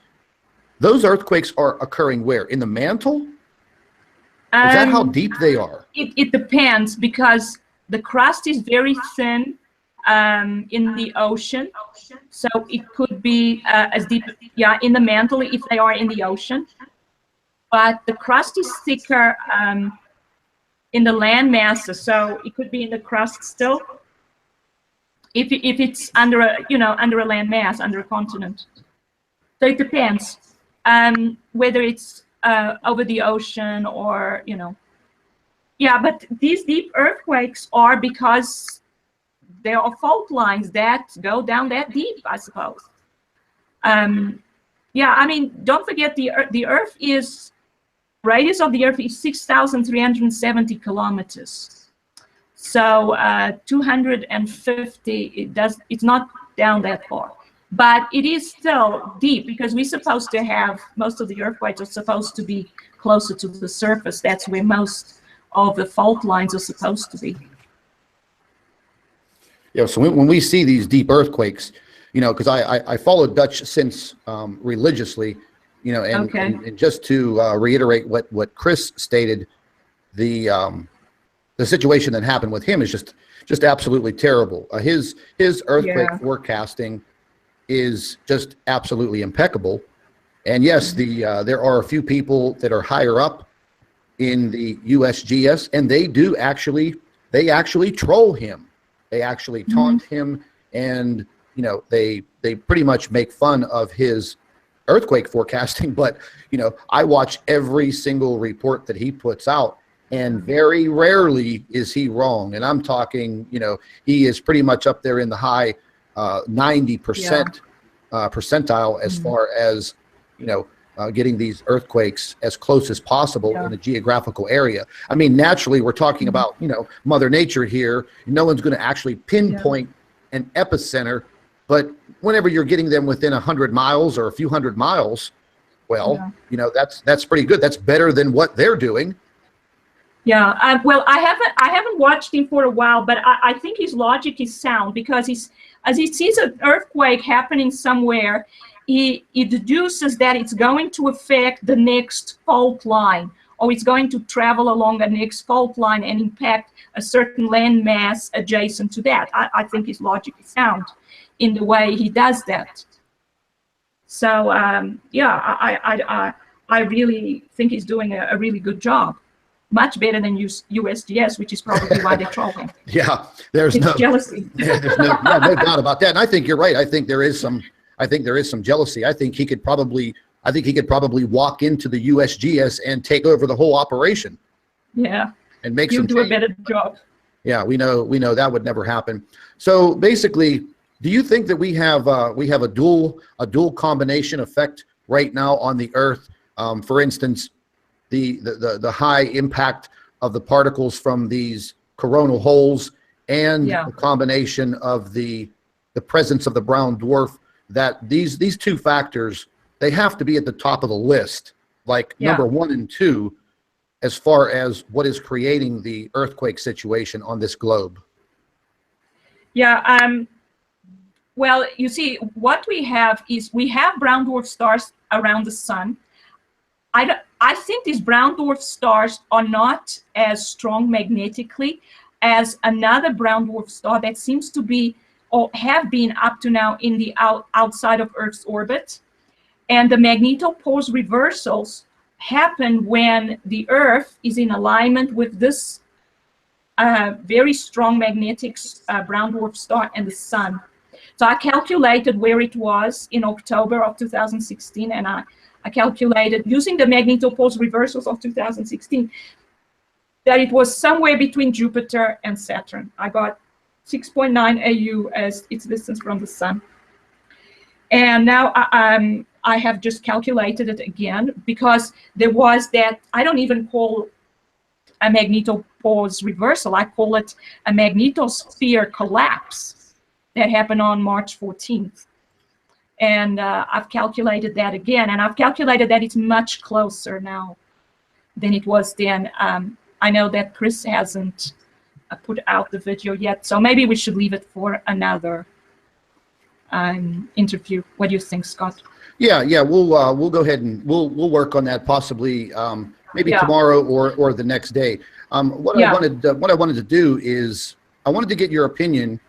those earthquakes are occurring where? In the mantle? Is that how deep they are? It depends, because the crust is very thin in the ocean, so it could be as deep, in the mantle if they are in the ocean. But the crust is thicker in the land masses, so it could be in the crust still. If it's under a under a land mass, under a continent. So it depends whether it's over the ocean or but these deep earthquakes are because there are fault lines that go down that deep, I suppose. I mean, don't forget the Earth is, radius of the Earth is 6,370 kilometers. So 250, it's not down that far, but it is still deep, because we're supposed to have, most of the earthquakes are supposed to be closer to the surface. That's where most of the fault lines are supposed to be. Yeah, so when we see these deep earthquakes, because I follow Dutch since religiously, and just to reiterate what Chris stated, the situation that happened with him is just absolutely terrible. His earthquake forecasting is just absolutely impeccable. And yes, there are a few people that are higher up in the USGS, and they actually troll him. They actually taunt him, and they pretty much make fun of his earthquake forecasting. But I watch every single report that he puts out, and very rarely is he wrong. And I'm talking, he is pretty much up there in the high 90% percentile as far as, getting these earthquakes as close as possible in a geographical area. I mean, naturally, we're talking about, Mother Nature here. No one's going to actually pinpoint an epicenter, but whenever you're getting them within 100 miles or a few hundred miles, well, that's pretty good. That's better than what they're doing. Yeah, well, I haven't watched him for a while, but I think his logic is sound, because as he sees an earthquake happening somewhere, he deduces that it's going to affect the next fault line, or it's going to travel along the next fault line and impact a certain land mass adjacent to that. I think his logic is sound in the way he does that. So I really think he's doing a really good job. Much better than USGS, which is probably why they troll him. Yeah, there's jealousy. There's no doubt about that. And I think you're right. I think there is some jealousy. I think he could probably walk into the USGS and take over the whole operation. Yeah. And make you do a better job. Yeah, we know that would never happen. So basically, do you think that we have a dual combination effect right now on the Earth? For instance, the high impact of the particles from these coronal holes, and the combination of the presence of the brown dwarf, that these two factors, they have to be at the top of the list, like number 1 and 2, as far as what is creating the earthquake situation on this globe. Yeah, well, you see, what we have is we have brown dwarf stars around the sun. I think these brown dwarf stars are not as strong magnetically as another brown dwarf star that seems to be, or have been up to now, in the outside of Earth's orbit. And the magnetopause reversals happen when the Earth is in alignment with this very strong magnetic brown dwarf star and the sun. So I calculated where it was in October of 2016, and I calculated, using the magnetopause reversals of 2016, that it was somewhere between Jupiter and Saturn. I got 6.9 AU as its distance from the sun. And now I have just calculated it again, because there was that, I don't even call a magnetopause reversal, I call it a magnetosphere collapse that happened on March 14th. And I've calculated that again, and I've calculated that it's much closer now than it was then. I know that Chris hasn't put out the video yet, so maybe we should leave it for another interview. What do you think, Scott? Yeah, we'll go ahead and we'll work on that, possibly maybe tomorrow or the next day. What I wanted to do is I wanted to get your opinion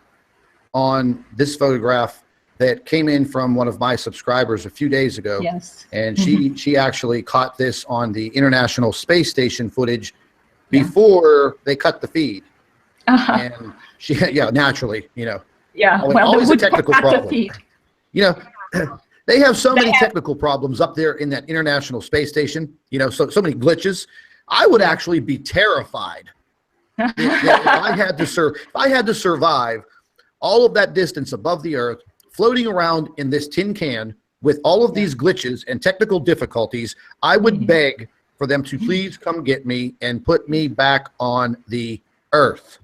on this photograph that came in from one of my subscribers a few days ago. Yes. And she actually caught this on the International Space Station footage before they cut the feed. And she, naturally, you know. Yeah, always a technical problem. The feed. You know, they have so many technical problems up there in that International Space Station, you know, so many glitches. I would actually be terrified if I had to survive all of that distance above the Earth, floating around in this tin can with all of these glitches and technical difficulties. I would beg for them to please come get me and put me back on the Earth.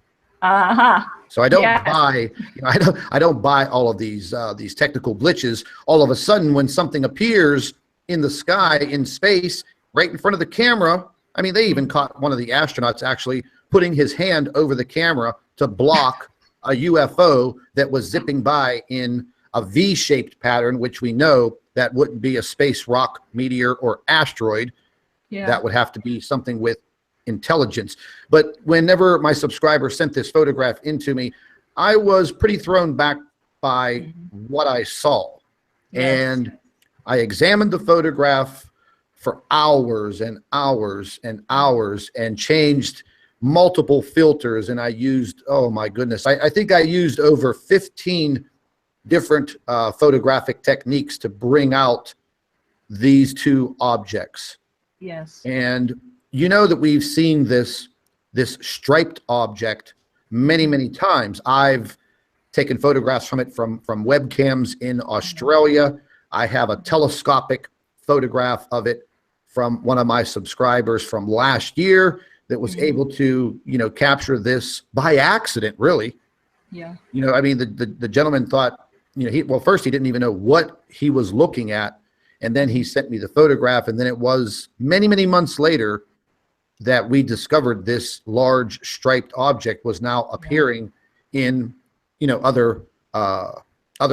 So I don't buy, you know, I don't buy all of these technical glitches. All of a sudden, when something appears in the sky, in space, right in front of the camera, I mean, they even caught one of the astronauts actually putting his hand over the camera to block a UFO that was zipping by in a V-shaped pattern, which we know that wouldn't be a space rock, meteor, or asteroid. That would have to be something with intelligence. But whenever my subscriber sent this photograph into me, I was pretty thrown back by what I saw. And I examined the photograph for hours and hours and hours and changed multiple filters. And I used, oh my goodness, I think I used over 15 different photographic techniques to bring out these two objects. Yes. And you know that we've seen this striped object many, many times. I've taken photographs from it from webcams in Australia. I have a telescopic photograph of it from one of my subscribers from last year that was able to, you know, capture this by accident, really. Yeah. You know, I mean, the gentleman thought, you know, well, first he didn't even know what he was looking at. And then he sent me the photograph. And then it was many, many months later that we discovered this large striped object was now appearing in, you know, other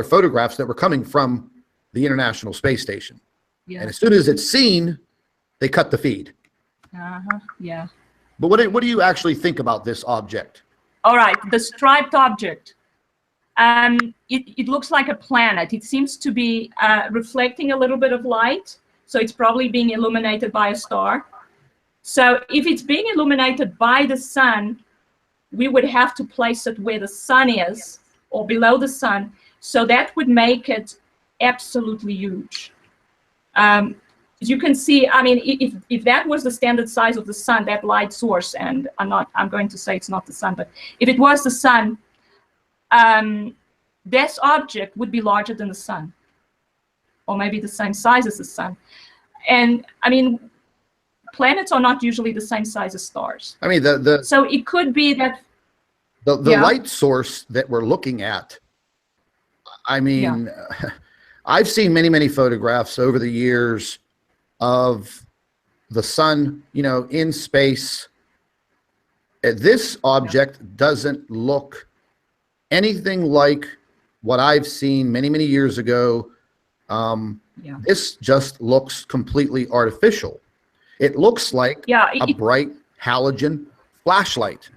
photographs that were coming from the International Space Station. And as soon as it's seen, they cut the feed. Yeah. But what do you actually think about this object? All right, the striped object. It looks like a planet. It seems to be reflecting a little bit of light, so it's probably being illuminated by a star. So if it's being illuminated by the sun, we would have to place it where the sun is or below the sun. So that would make it absolutely huge. As you can see, I mean, if that was the standard size of the sun, that light source, and I'm going to say it's not the sun, but if it was the sun, this object would be larger than the sun, or maybe the same size as the sun. And I mean, planets are not usually the same size as stars. I mean, so it could be that the light source that we're looking at. I mean, I've seen many, many photographs over the years of the sun, you know, in space. This object doesn't look anything like what I've seen many, many years ago. This just looks completely artificial. It looks like a bright halogen flashlight.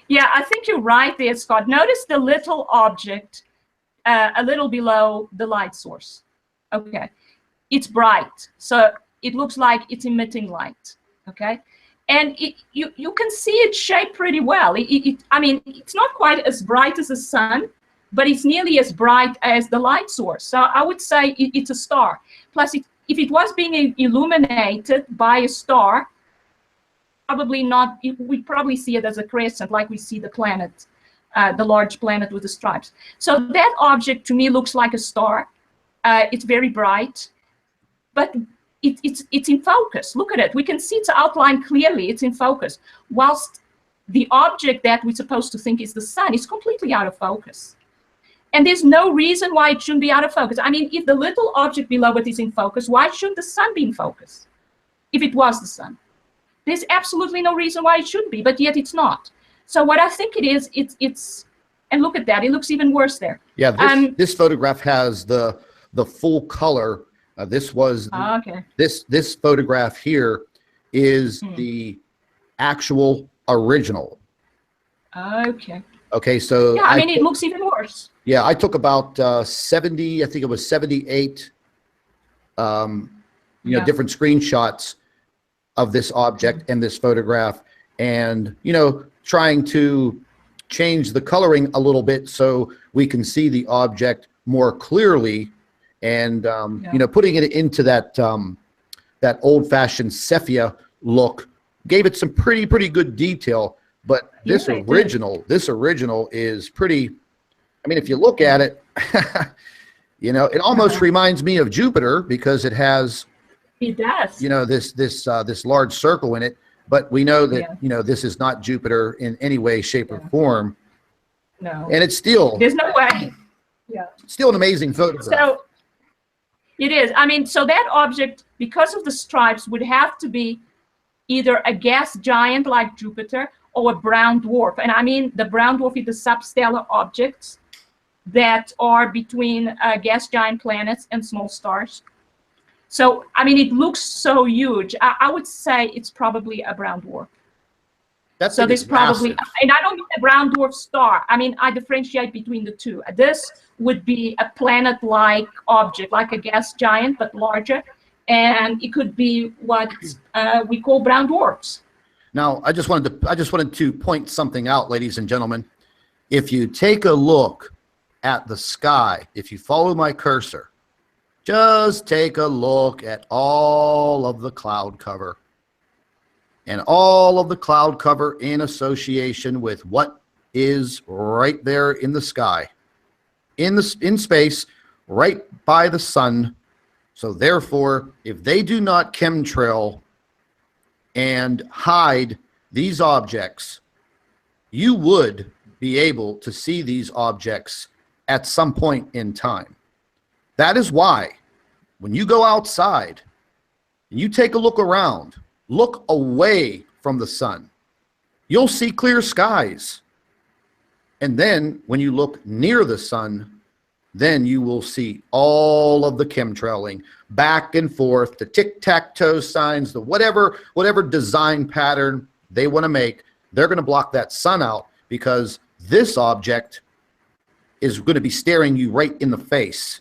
Yeah, I think you're right there, Scott. Notice the little object a little below the light source. Okay, it's bright, so it looks like it's emitting light. Okay, and you can see it shaped pretty well. I mean, it's not quite as bright as the sun, but it's nearly as bright as the light source. So I would say it's a star. Plus, if it was being illuminated by a star, probably not. We'd probably see it as a crescent, like we see the planet, the large planet with the stripes. So that object to me looks like a star. It's very bright, but it's in focus. Look at it. We can see its outline clearly. It's in focus. Whilst the object that we're supposed to think is the sun is completely out of focus. And there's no reason why it shouldn't be out of focus. I mean, if the little object below it is in focus, why shouldn't the sun be in focus? If it was the sun, there's absolutely no reason why it should be, but yet it's not. So what I think it is, it's and look at that. It looks even worse there. Yeah, this photograph has the full color. This was okay. This photograph here is the actual original. Okay. Okay, so yeah, I mean, it looks even worse. Yeah, I took about 70, I think it was 78, different screenshots of this object and this photograph, and trying to change the coloring a little bit so we can see the object more clearly, and putting it into that that old-fashioned sepia look gave it some pretty good detail. But this original is pretty. I mean, if you look at it, it almost reminds me of Jupiter, because it has. It does. This large circle in it. But we know that this is not Jupiter in any way, shape, or form. No. And it's still. There's no way. Yeah. Still an amazing photograph. So it is. I mean, so that object, because of the stripes, would have to be either a gas giant like Jupiter or a brown dwarf. And I mean, the brown dwarf is the substellar objects that are between gas giant planets and small stars. So, I mean, it looks so huge. I would say it's probably a brown dwarf. So there's probably, and I don't mean a brown dwarf star. I mean, I differentiate between the two. This would be a planet-like object, like a gas giant, but larger. And it could be what we call brown dwarfs. Now, I just wanted to point something out, ladies and gentlemen. If you take a look at the sky, if you follow my cursor, just take a look at all of the cloud cover. And all of the cloud cover in association with what is right there in the sky, in space, right by the sun. So therefore, if they do not chemtrail and hide these objects, you would be able to see these objects at some point in time. That is why when you go outside and you take a look around, look away from the sun, you'll see clear skies. And then when you look near the sun, then you will see all of the chemtrailing back and forth, the tic-tac-toe signs, the whatever design pattern they want to make. They're going to block that sun out, because this object is going to be staring you right in the face.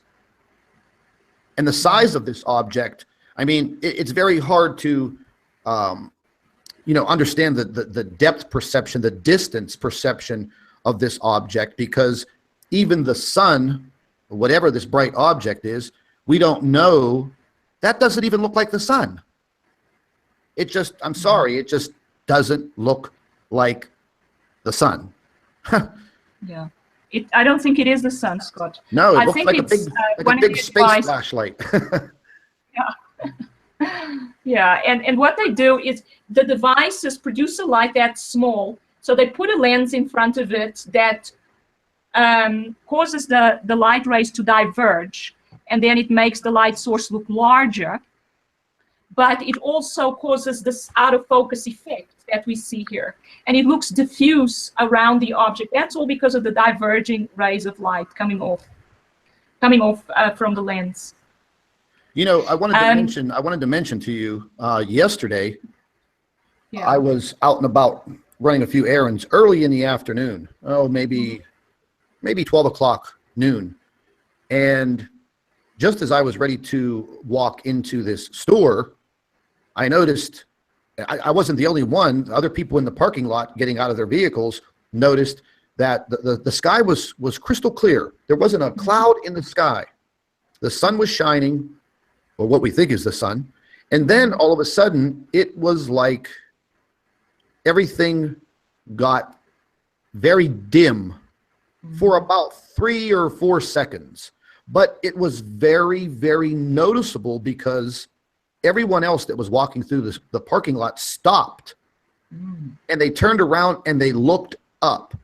And the size of this object, I mean, it's very hard to understand the depth perception, the distance perception of this object, because even the sun, whatever this bright object is, we don't know. That doesn't even look like the sun. It just, I'm sorry, it just doesn't look like the sun. Yeah. I don't think it is the sun, Scott. No, it I looks think like it's, a big space flashlight. Yeah. Yeah, and what they do is the devices produce a light that's small, so they put a lens in front of it that causes the light rays to diverge, and then it makes the light source look larger, but it also causes this out of focus effect that we see here, and it looks diffuse around the object. That's all because of the diverging rays of light coming off from the lens. I wanted to mention to you yesterday. Yeah. I was out and about running a few errands early in the afternoon. Oh, maybe 12 o'clock noon. And just as I was ready to walk into this store, I noticed, I wasn't the only one, other people in the parking lot getting out of their vehicles noticed that the sky was crystal clear. There wasn't a cloud in the sky. The sun was shining, or what we think is the sun. And then all of a sudden, it was like everything got very dim for about 3 or 4 seconds. but it was very, very noticeable because everyone else that was walking through the parking lot stopped, and they turned around and they looked up.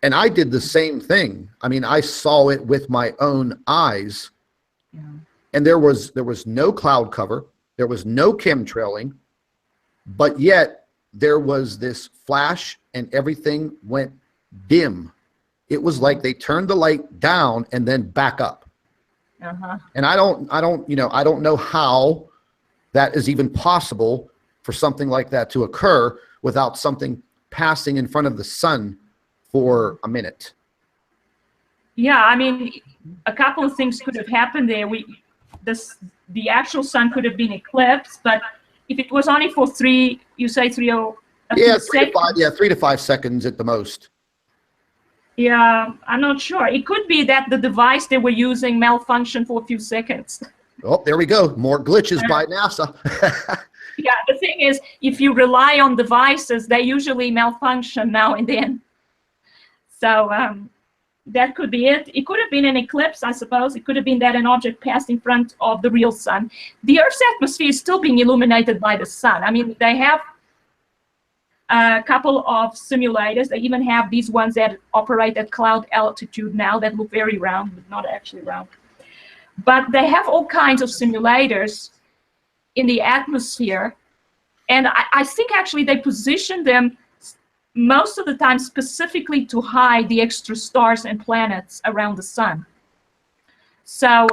And I did the same thing. I mean, I saw it with my own eyes. Yeah. And there was no cloud cover, there was no chemtrailing, but yet there was this flash and everything went dim. It was like they turned the light down and then back up. And I don't know how that is even possible for something like that to occur without something passing in front of the sun for a minute. Yeah, I mean, a couple of things could have happened there. The actual sun could have been eclipsed, but if it was only for 3 to 5 seconds at the most. Yeah, I'm not sure. It could be that the device they were using malfunctioned for a few seconds. Oh, there we go. More glitches by NASA. Yeah, the thing is, if you rely on devices, they usually malfunction now and then. So that could be it. It could have been an eclipse, I suppose. It could have been that an object passed in front of the real sun. The Earth's atmosphere is still being illuminated by the sun. I mean, they have a couple of simulators. They even have these ones that operate at cloud altitude now that look very round, but not actually round. But they have all kinds of simulators in the atmosphere. And I think actually they position them most of the time specifically to hide the extra stars and planets around the sun. So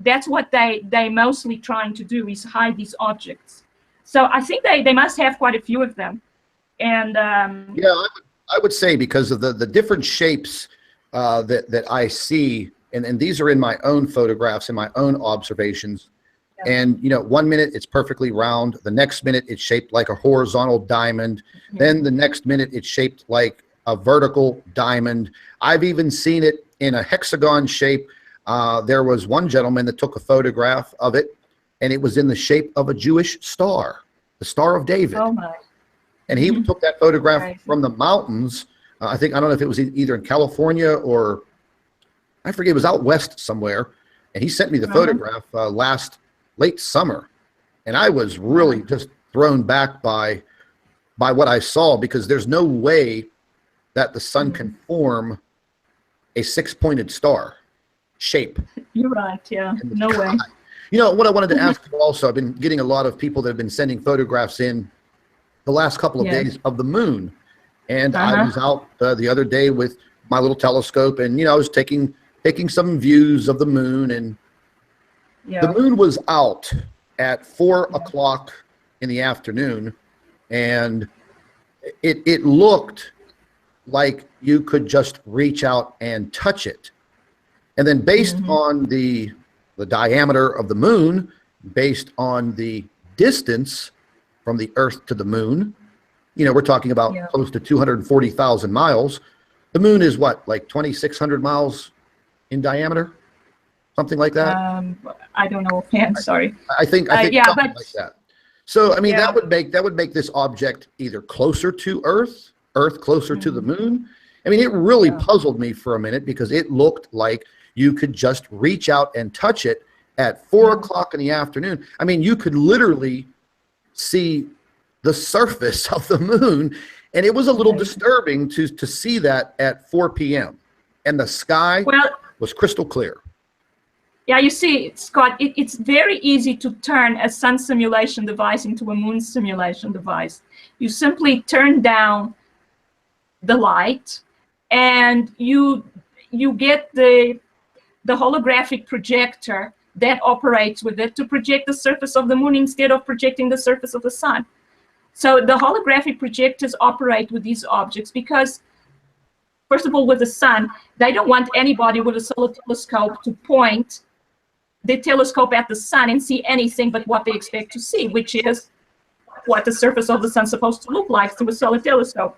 that's what they mostly trying to do, is hide these objects. So I think they must have quite a few of them. And yeah, I would say because of the different shapes that I see, and these are in my own photographs and my own observations. Yeah. And, you know, 1 minute it's perfectly round. The next minute it's shaped like a horizontal diamond. Yeah. Then the next minute it's shaped like a vertical diamond. I've even seen it in a hexagon shape. There was one gentleman that took a photograph of it, and it was in the shape of a Jewish star, the Star of David. Oh my. And he took that photograph from the mountains. I don't know if it was either in California or I forget, it was out west somewhere. And he sent me the photograph late summer. And I was really just thrown back by what I saw, because there's no way that the sun can form a 6-pointed star shape. You're right, yeah, no way. You know, what I wanted to ask you also, I've been getting a lot of people that have been sending photographs in the last couple of days of the moon. And I was out the other day with my little telescope, and, you know, I was taking some views of the moon, and the moon was out at 4 o'clock in the afternoon, and it looked like you could just reach out and touch it. And then based on the diameter of the moon, based on the distance from the Earth to the moon, you know, we're talking about close to 240,000 miles. The moon is what, like 2,600 miles in diameter? Something like that? I don't know offhand, sorry. I think yeah, something like that. So, I mean, that would make this object either closer to Earth closer to the moon. I mean, it really puzzled me for a minute, because it looked like you could just reach out and touch it at 4 o'clock in the afternoon. I mean, you could literally see the surface of the moon, and it was a little disturbing to see that at 4 p.m. and the sky was crystal clear. Yeah, you see, Scott, it's very easy to turn a sun simulation device into a moon simulation device. You simply turn down the light, and you get the holographic projector that operates with it to project the surface of the moon instead of projecting the surface of the sun. So the holographic projectors operate with these objects because, first of all, with the sun, they don't want anybody with a solar telescope to point the telescope at the sun and see anything but what they expect to see, which is what the surface of the sun is supposed to look like through a solar telescope.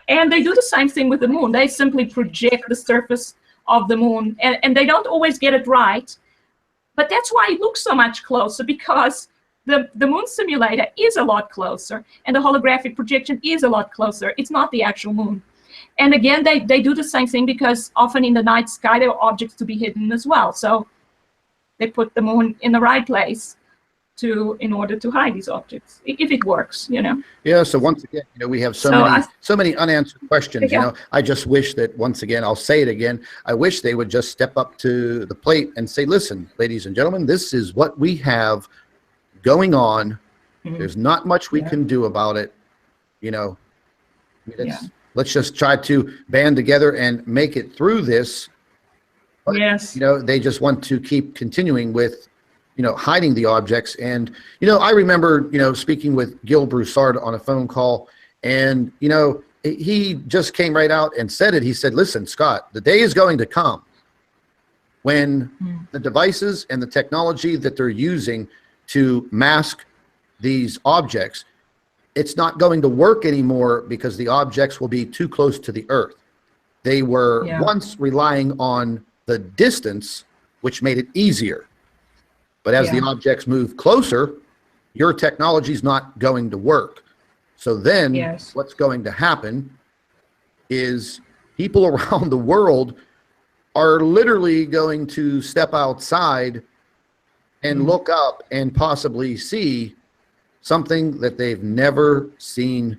And they do the same thing with the moon. They simply project the surface of the moon, and they don't always get it right. But that's why it looks so much closer, because the moon simulator is a lot closer, and the holographic projection is a lot closer. It's not the actual moon. And again, they do the same thing because often in the night sky, there are objects to be hidden as well. So they put the moon in the right place in order to hide these objects, if it works, you know. Yeah, so once again, you know, we have so many unanswered questions, you know. I just wish that, once again, I'll say it again, I wish they would just step up to the plate and say, listen, ladies and gentlemen, this is what we have going on. There's not much we can do about it, you know. Let's just try to band together and make it through this. But, you know, they just want to keep continuing with, you know, hiding the objects. And, you know, I remember, you know, speaking with Gil Broussard on a phone call, and, you know, he just came right out and said it. He said, listen, Scott, the day is going to come when the devices and the technology that they're using to mask these objects, it's not going to work anymore because the objects will be too close to the Earth. They were once relying on the distance, which made it easier. But as the objects move closer, your technology is not going to work. So then what's going to happen is people around the world are literally going to step outside and look up and possibly see something that they've never seen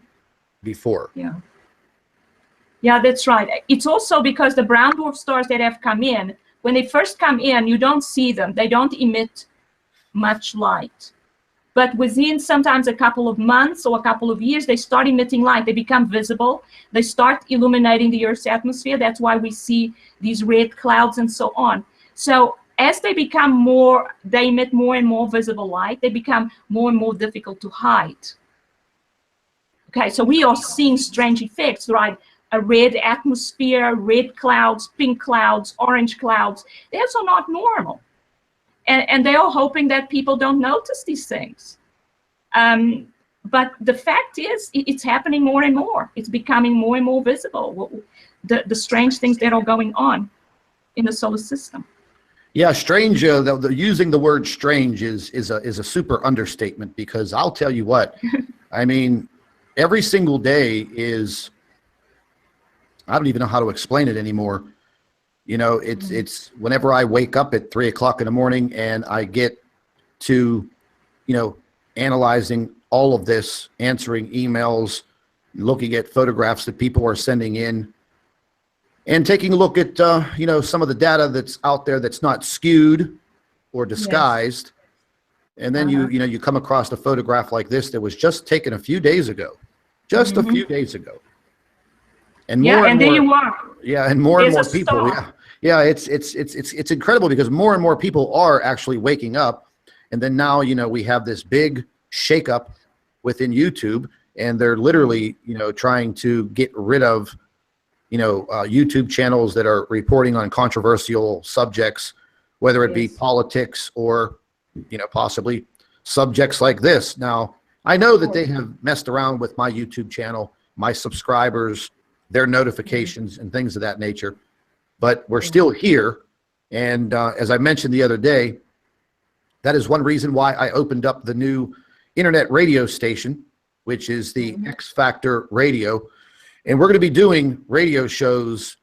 before. Yeah, that's right. It's also because the brown dwarf stars that have come in, when they first come in, you don't see them. They don't emit much light. But within sometimes a couple of months or a couple of years, they start emitting light. They become visible. They start illuminating the Earth's atmosphere. That's why we see these red clouds and so on. So as they become more, they emit more and more visible light. They become more and more difficult to hide. Okay, so we are seeing strange effects, right? A red atmosphere, red clouds, pink clouds, orange clouds. Those are not normal. And they are hoping that people don't notice these things. But the fact is, it's happening more and more. It's becoming more and more visible, the strange things that are going on in the solar system. Yeah, strange, using the word strange is a super understatement, because I'll tell you what, I mean, every single day is, I don't even know how to explain it anymore. You know, it's whenever I wake up at 3 o'clock in the morning and I get to, you know, analyzing all of this, answering emails, looking at photographs that people are sending in, and taking a look at, you know, some of the data that's out there that's not skewed or disguised. And then you know, you come across a photograph like this that was just taken a few days ago, just a few days ago. And more and there more, you are. Yeah, and more and more There's a people. star. Yeah, it's incredible, because more and more people are actually waking up. And then now, you know, we have this big shakeup within YouTube, and they're literally, you know, trying to get rid of, you know, YouTube channels that are reporting on controversial subjects, whether it be politics or, you know, possibly subjects like this. Now, I know that they have messed around with my YouTube channel, my subscribers, their notifications and things of that nature, but we're still here. And as I mentioned the other day, that is one reason why I opened up the new internet radio station, which is the X Factor Radio. And we're going to be doing radio shows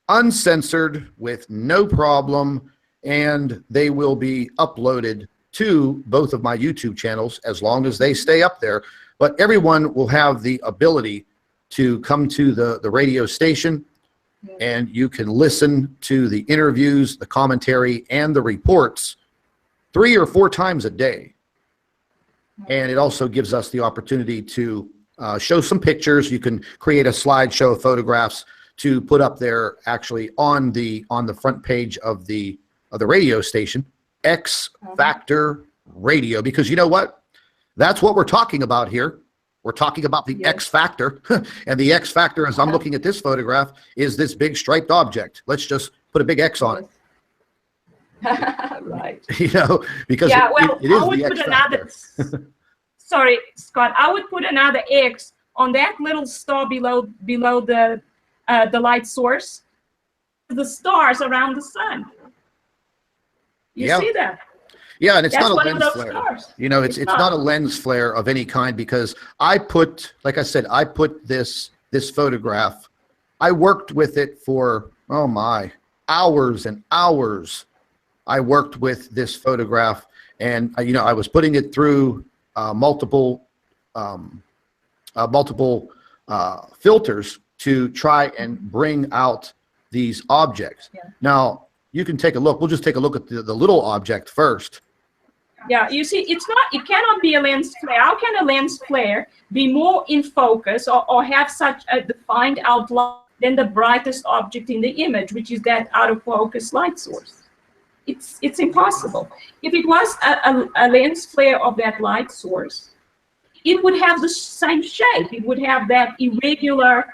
uncensored with no problem, and they will be uploaded to both of my YouTube channels as long as they stay up there. But everyone will have the ability to come to the radio station, and you can listen to the interviews, the commentary, and the reports 3 or 4 times a day. And it also gives us the opportunity to show some pictures. You can create a slideshow of photographs to put up there, actually on the front page of the radio station, X Factor Radio, because you know what? That's what we're talking about here. We're talking about the X Factor, and the X Factor, as I'm looking at this photograph, is this big striped object. Let's just put a big X on it. Right. You know, because it is the X Factor. Sorry, Scott, I would put another X on that little star below the light source, the stars around the sun. You see that? Yeah, and it's That's not a one lens of those flare. stars. You know, it's not a lens flare of any kind, because I put, like I said, I put this photograph I worked with it for, oh my, hours and hours. I worked with this photograph, and you know, I was putting it through multiple filters to try and bring out these objects. Yeah. Now, you can take a look. We'll just take a look at the little object first. Yeah, you see, it cannot be a lens flare. How can a lens flare be more in focus or have such a defined outline than the brightest object in the image, which is that out of focus light source? It's impossible. If it was a lens flare of that light source, it would have the same shape. It would have that irregular,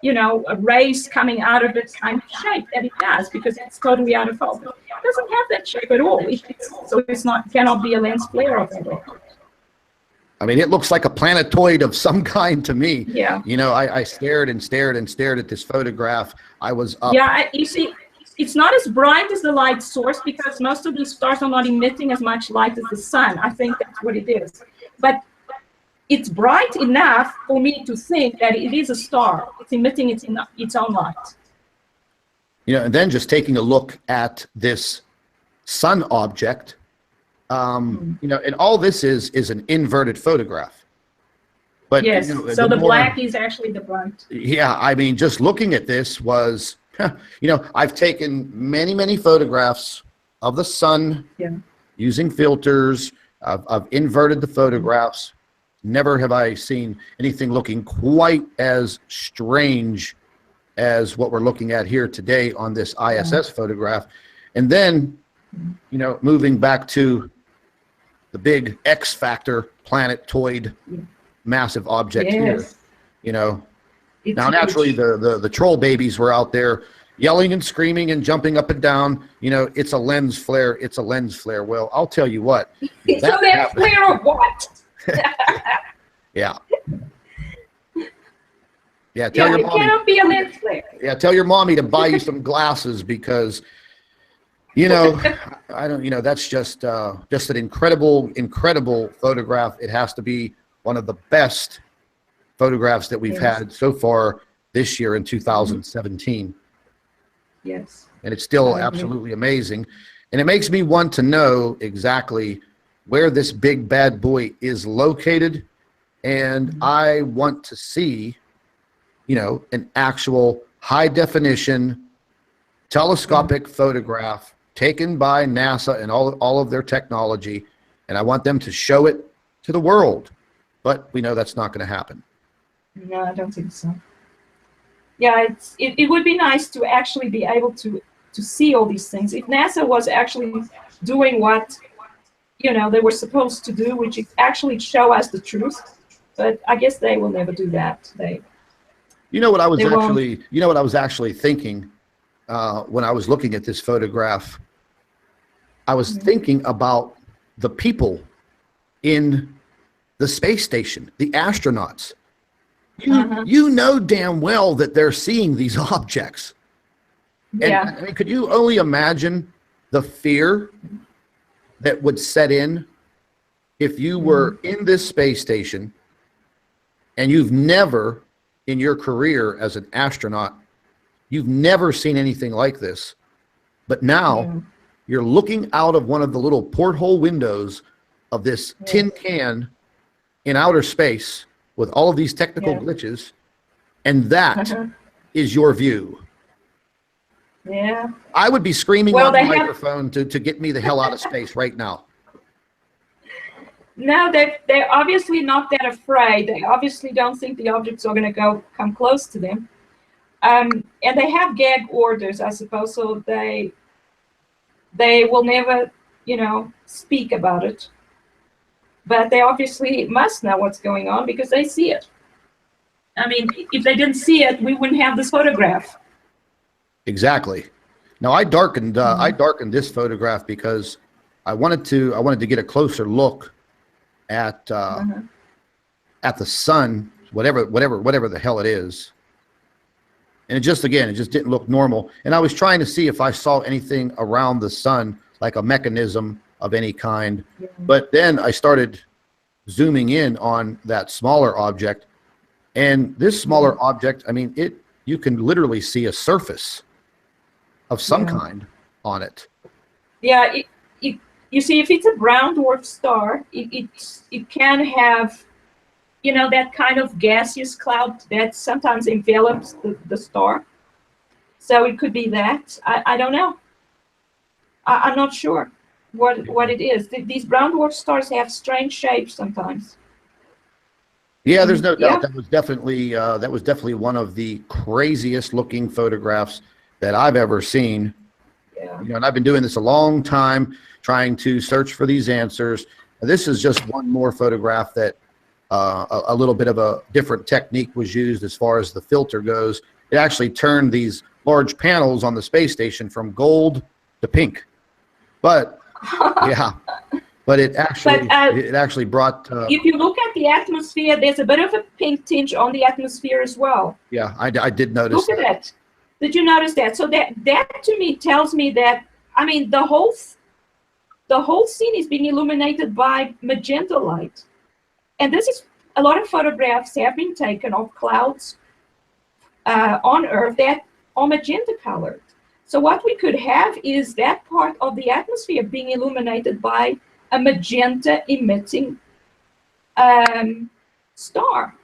you know, rays coming out of its kind of shape that it has, because it's totally out of focus. It doesn't have that shape at all. So it's not, cannot be a lens flare of that all. I mean, it looks like a planetoid of some kind to me. Yeah. You know, I stared and stared and stared at this photograph. I was up. Yeah, you see, it's not as bright as the light source because most of these stars are not emitting as much light as the sun. I think that's what it is. But it's bright enough for me to think that it is a star. It's emitting its own light. You know, and then just taking a look at this sun object, you know, and all this is an inverted photograph. But yes, you know, so the black is actually the bright. Yeah, I mean, just looking at this was, you know, I've taken many photographs of the sun using filters. I've inverted the photographs. Never have I seen anything looking quite as strange as what we're looking at here today on this ISS photograph. And then, you know, moving back to the big X factor planetoid massive object here, you know. It's now naturally the troll babies were out there yelling and screaming and jumping up and down, you know, it's a lens flare, it's a lens flare. Well, I'll tell you what. It's a lens flare of what? Yeah. Yeah, tell your mommy. It cannot be a lens flare. Yeah, tell your mommy to buy you some glasses because, you know, I don't, you know, that's just an incredible photograph. It has to be one of the best photographs that we've had so far this year in 2017. Yes. And it's still absolutely amazing. And it makes me want to know exactly where this big bad boy is located. And I want to see, you know, an actual high definition telescopic photograph taken by NASA and all of their technology. And I want them to show it to the world. But we know that's not going to happen. No, I don't think so. Yeah, it would be nice to actually be able to see all these things. If NASA was actually doing what, you know, they were supposed to do, which is actually show us the truth. But I guess they will never do that. You know what I was actually thinking when I was looking at this photograph? I was thinking about the people in the space station, the astronauts. You know damn well that they're seeing these objects. And I mean, could you only imagine the fear that would set in if you were in this space station and you've never, in your career as an astronaut, you've never seen anything like this, but now you're looking out of one of the little porthole windows of this tin can in outer space with all of these technical glitches, and that is your view. Yeah. I would be screaming on the microphone to get me the hell out of space right now. No, they're obviously not that afraid. They obviously don't think the objects are going to come close to them. And they have gag orders, I suppose, so they will never, you know, speak about it. But they obviously must know what's going on because they see it. I mean, if they didn't see it, we wouldn't have this photograph. Exactly. Now I darkened this photograph because I wanted to get a closer look at the sun, whatever the hell it is. And it just didn't look normal. And I was trying to see if I saw anything around the sun, like a mechanism of any kind. But then I started zooming in on that smaller object, And this smaller object, I mean, you can literally see a surface of some kind on it. Yeah, you see, if it's a brown dwarf star, it can have, you know, that kind of gaseous cloud that sometimes envelops the star. So it could be that. I don't know. I'm not sure what it is. These brown dwarf stars have strange shapes sometimes. Yeah, there's no doubt that was definitely one of the craziest looking photographs that I've ever seen. Yeah. You know, and I've been doing this a long time, trying to search for these answers. This is just one more photograph that a little bit of a different technique was used as far as the filter goes. It actually turned these large panels on the space station from gold to pink. But yeah, but it actually brought. If you look at the atmosphere, there's a bit of a pink tinge on the atmosphere as well. Yeah, I did notice. Look at that. Did you notice that? So that to me tells me that, I mean, the whole scene is being illuminated by magenta light, and this is a lot of photographs have been taken of clouds on Earth that are magenta colored. So what we could have is that part of the atmosphere being illuminated by a magenta emitting star.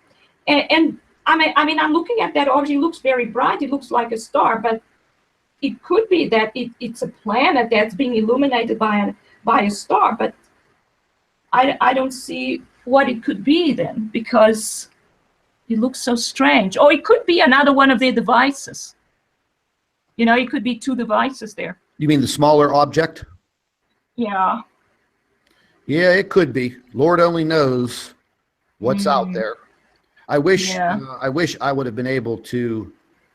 And I mean, I'm looking at that object. It looks very bright. It looks like a star, but it could be that it's a planet that's being illuminated by a star. But I don't see what it could be then, because it looks so strange. Or it could be another one of their devices. You know, it could be two devices there. You mean the smaller object? Yeah. Yeah, it could be. Lord only knows what's out there. I wish I would have been able to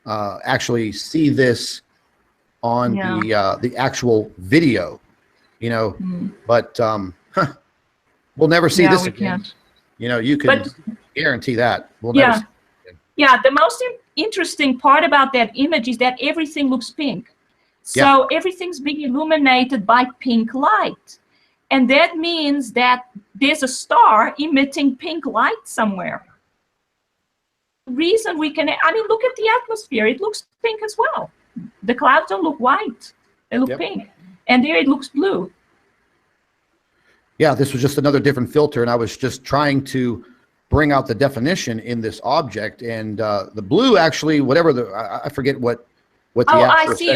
actually see this on the actual video, you know. But we'll never see this again. Can't. You know, you can guarantee that. We'll never see it again. Yeah, the most interesting part about that image is that everything looks pink. So everything's being illuminated by pink light. And that means that there's a star emitting pink light somewhere. The reason we can, I mean, look at the atmosphere. It looks pink as well. The clouds don't look white. They look pink. And there it looks blue. Yeah, this was just another different filter, and I was just trying to bring out the definition in this object, and the blue actually, whatever I forget what the I see.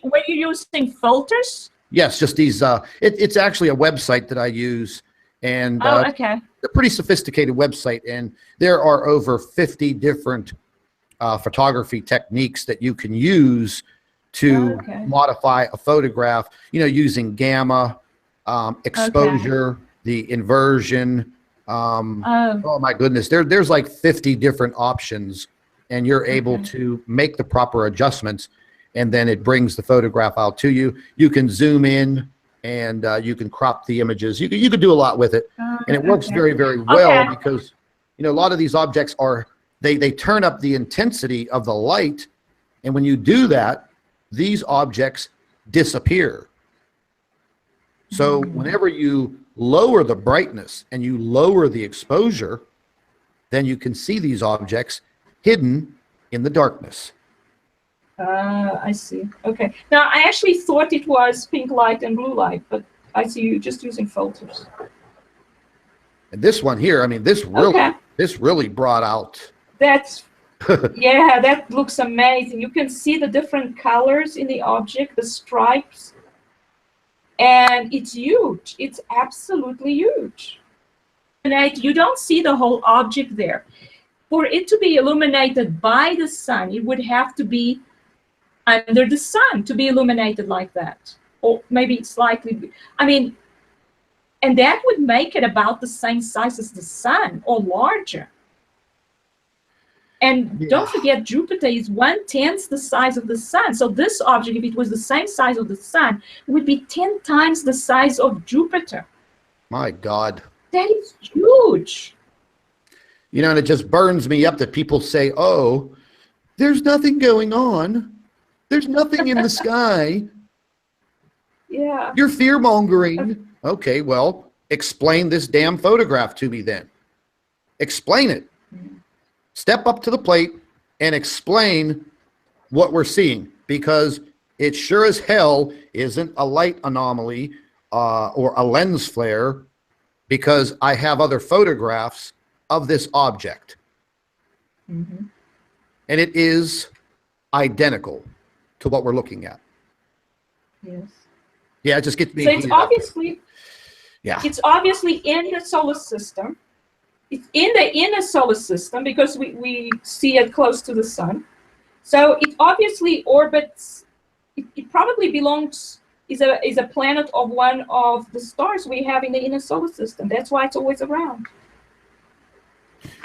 Were you using filters? Yes, just these. It's actually a website that I use, and okay. a pretty sophisticated website, and there are over 50 different photography techniques that you can use to modify a photograph. You know, using gamma, exposure, the inversion. Oh my goodness, there's like 50 different options, and you're able to make the proper adjustments, and then it brings the photograph out to you. You can zoom in, and you can crop the images. You can do a lot with it, and it works very, very well because, you know, a lot of these objects they turn up the intensity of the light, and when you do that, these objects disappear. So whenever you lower the brightness and you lower the exposure, then you can see these objects hidden in the darkness. I see. Okay. Now, I actually thought it was pink light and blue light, but I see you just using filters. And this one here, I mean, this really brought out. That's, yeah, that looks amazing. You can see the different colors in the object, the stripes. And it's huge. It's absolutely huge. And you don't see the whole object there. For it to be illuminated by the sun, it would have to be under the sun to be illuminated like that. Or maybe slightly, I mean, and that would make it about the same size as the sun or larger. And don't forget, Jupiter is 1/10 the size of the sun. So this object, if it was the same size of the sun, would be 10 times the size of Jupiter. My God. That is huge. You know, and it just burns me up that people say, oh, there's nothing going on. There's nothing in the sky. Yeah. You're fear-mongering. Okay, well, explain this damn photograph to me then. Explain it. step up to the plate and explain what we're seeing, because it sure as hell isn't a light anomaly or a lens flare, because I have other photographs of this object. Mm-hmm. And it is identical to what we're looking at. Yes. Yeah, it just gets me. So it's obviously, yeah, it's obviously in the solar system. It's in the inner solar system because we see it close to the sun. So it obviously orbits. It probably belongs, is a planet of one of the stars we have in the inner solar system. That's why it's always around.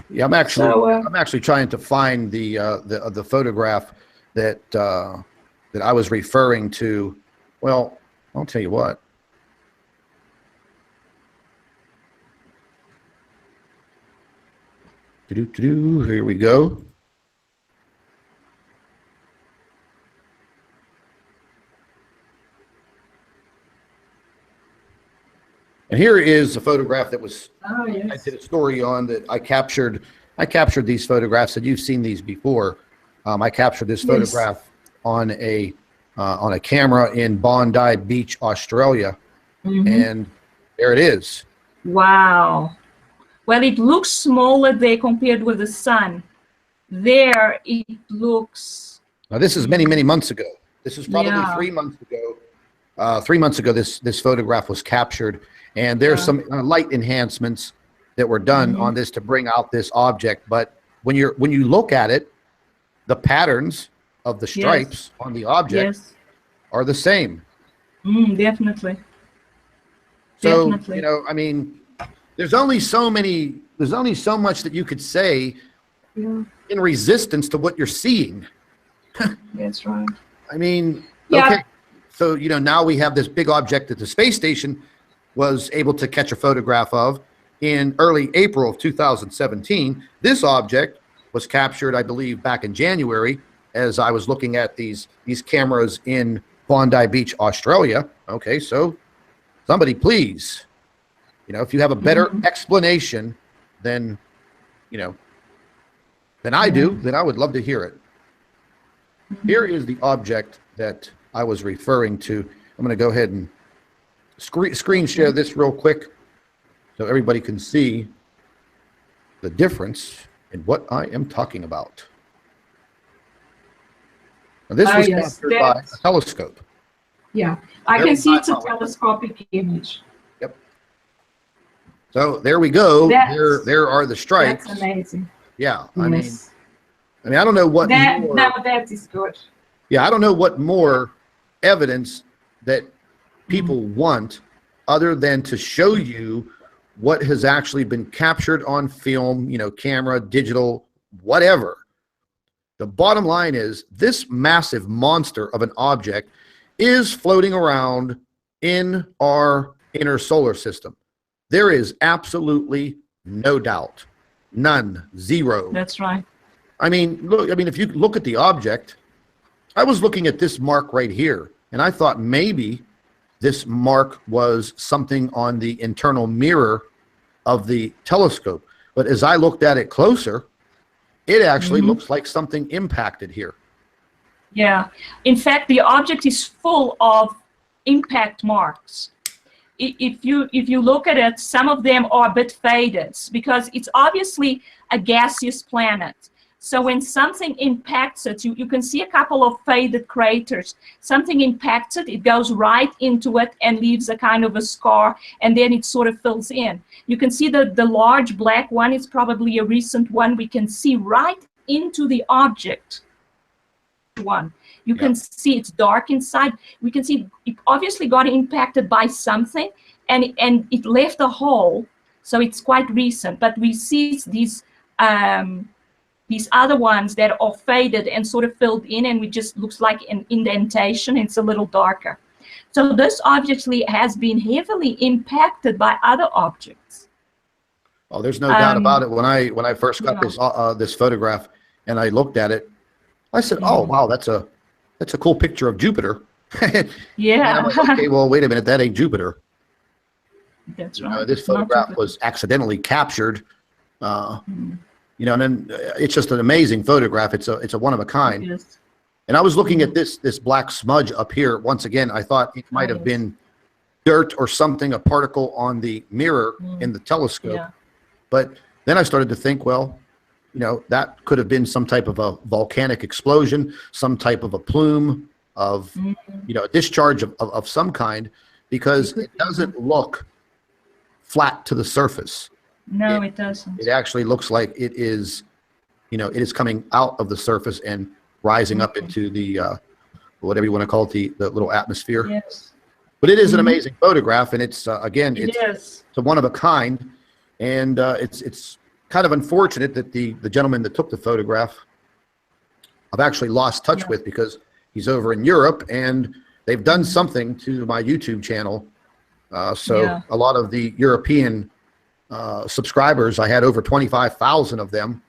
Yeah, I'm actually trying to find the photograph that that I was referring to. Well, I'll tell you what. Here we go. And here is a photograph that was I did a story on that I captured. I captured these photographs, and you've seen these before. I captured this photograph on a camera in Bondi Beach, Australia, and there it is. Wow. Well, it looks smaller there compared with the sun. There it looks. Now this is many months ago. This is probably 3 months ago. 3 months ago, this photograph was captured, and there's some light enhancements that were done on this to bring out this object. But when you look at it, the patterns of the stripes on the object are the same. Definitely. So Definitely. you know, I mean, there's only so much that you could say in resistance to what you're seeing. That's right. I mean, okay. So, you know, now we have this big object that the space station was able to catch a photograph of in early April of 2017. This object was captured, I believe, back in January, as I was looking at these cameras in Bondi Beach, Australia. Okay, so somebody please, you know, if you have a better explanation than, you know, than I do, then I would love to hear it. Here is the object that I was referring to. I'm going to go ahead and screen share this real quick so everybody can see the difference in what I am talking about. Now, this was captured by a telescope. Yeah, I can see it's a telescopic image. Yep. So there we go. There are the stripes. That's amazing. Yeah, I mean, I don't know what more. Now that is good. Yeah, I don't know what more evidence that people want other than to show you what has actually been captured on film, you know, camera, digital, whatever. The bottom line is this massive monster of an object is floating around in our inner solar system. There is absolutely no doubt. None. Zero. That's right. I mean, look, if you look at the object, I was looking at this mark right here, and I thought maybe this mark was something on the internal mirror of the telescope. But as I looked at it closer, it actually looks like something impacted here. Yeah. In fact, the object is full of impact marks. If you look at it, some of them are a bit faded because it's obviously a gaseous planet. So when something impacts it, you can see a couple of faded craters. Something impacts it, it goes right into it and leaves a kind of a scar, and then it sort of fills in. You can see the large black one is probably a recent one. We can see right into the object one. You can see it's dark inside. We can see it obviously got impacted by something, and it left a hole. So it's quite recent. But we see these other ones that are faded and sort of filled in, and it just looks like an indentation. It's a little darker. So this obviously has been heavily impacted by other objects. Oh, there's no doubt about it. When I first got this photograph and I looked at it, I said, "Oh, wow, that's a cool picture of Jupiter." Yeah. And I'm like, okay, well, wait a minute, that ain't Jupiter. That's right. This photograph was accidentally captured. You You know, and then it's just an amazing photograph. It's a one of a kind. Yes. And I was looking at this black smudge up here. Once again, I thought it might have been dirt or something, a particle on the mirror in the telescope. Yeah. But then I started to think, well, you know, that could have been some type of a volcanic explosion, some type of a plume of, you know, a discharge of some kind, because it doesn't look flat to the surface. No, it doesn't. It actually looks like it is, you know, it is coming out of the surface and rising up into the, whatever you want to call it, the little atmosphere. Yes. But it is an amazing photograph, and it's, again, it's a one of a kind. And it's kind of unfortunate that the gentleman that took the photograph, I've actually lost touch with, because he's over in Europe, and they've done something to my YouTube channel. So a lot of the European subscribers, I had over 25,000 of them,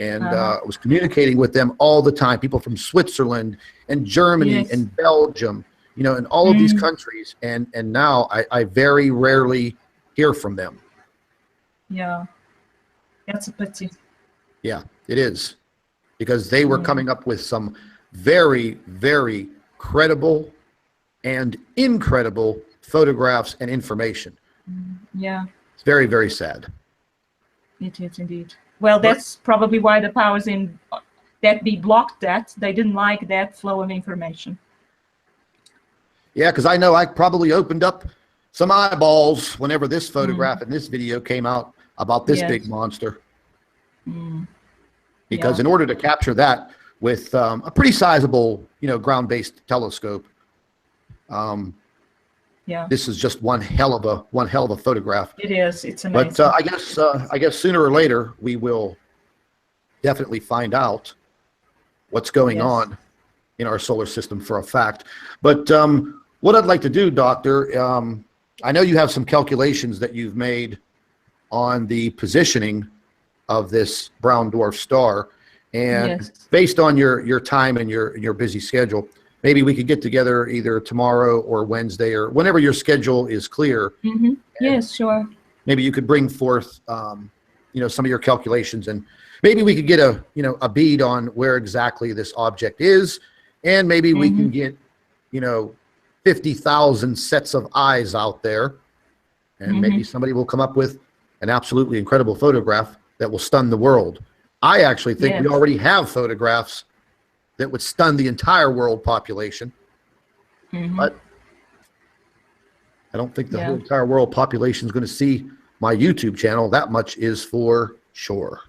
and I was communicating with them all the time. People from Switzerland and Germany and Belgium, you know, and all of these countries. And now I very rarely hear from them. Yeah, that's a pity. Yeah, it is, because they were coming up with some very, very credible and incredible photographs and information. Yeah. It's very, very sad. It is indeed. Well, that's probably why the powers in that be blocked that. They didn't like that flow of information. Yeah, because I know I probably opened up some eyeballs whenever this photograph and this video came out about this big monster. Because in order to capture that with a pretty sizable, you know, ground-based telescope, this is just one hell of a photograph. It is. It's amazing. But I guess sooner or later we will definitely find out what's going on in our solar system for a fact. But what I'd like to do, Doctor, I know you have some calculations that you've made on the positioning of this brown dwarf star, and based on your time and your busy schedule, maybe we could get together either tomorrow or Wednesday or whenever your schedule is clear. Yes, sure. Maybe you could bring forth, you know, some of your calculations, and maybe we could get a bead on where exactly this object is, and maybe we can get, you know, 50,000 sets of eyes out there, and maybe somebody will come up with an absolutely incredible photograph that will stun the world. I actually think we already have photographs that would stun the entire world population, but I don't think the whole entire world population is going to see my YouTube channel. That much is for sure.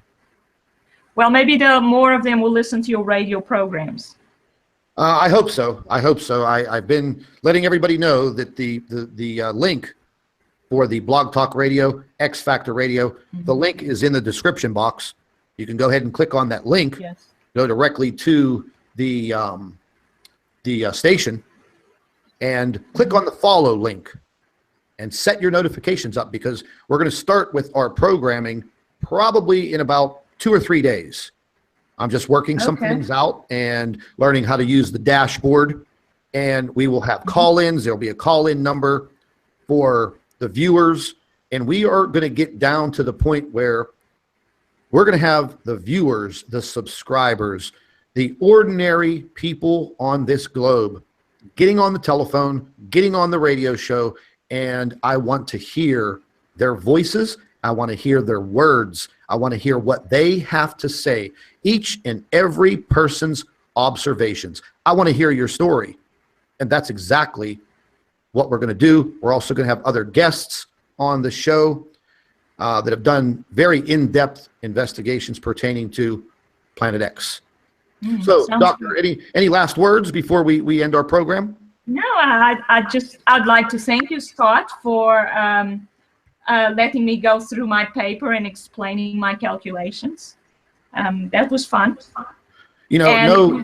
Well, maybe the more of them will listen to your radio programs. I hope so. I hope so. I've been letting everybody know that the link for the Blog Talk Radio, X Factor Radio, the link is in the description box. You can go ahead and click on that link, go directly to the station, and click on the follow link and set your notifications up, because we're going to start with our programming probably in about 2 or 3 days. I'm just working some things out and learning how to use the dashboard, and we will have call-ins. There'll be a call-in number for the viewers, and we are going to get down to the point where we're going to have the viewers, the subscribers, the ordinary people on this globe getting on the telephone, getting on the radio show, and I want to hear their voices. I want to hear their words. I want to hear what they have to say, each and every person's observations. I want to hear your story, and that's exactly what we're going to do. We're also going to have other guests on the show that have done very in-depth investigations pertaining to Planet X. So, Doctor, any last words before we end our program? No, I'd like to thank you, Scott, for letting me go through my paper and explaining my calculations. That was fun. You know,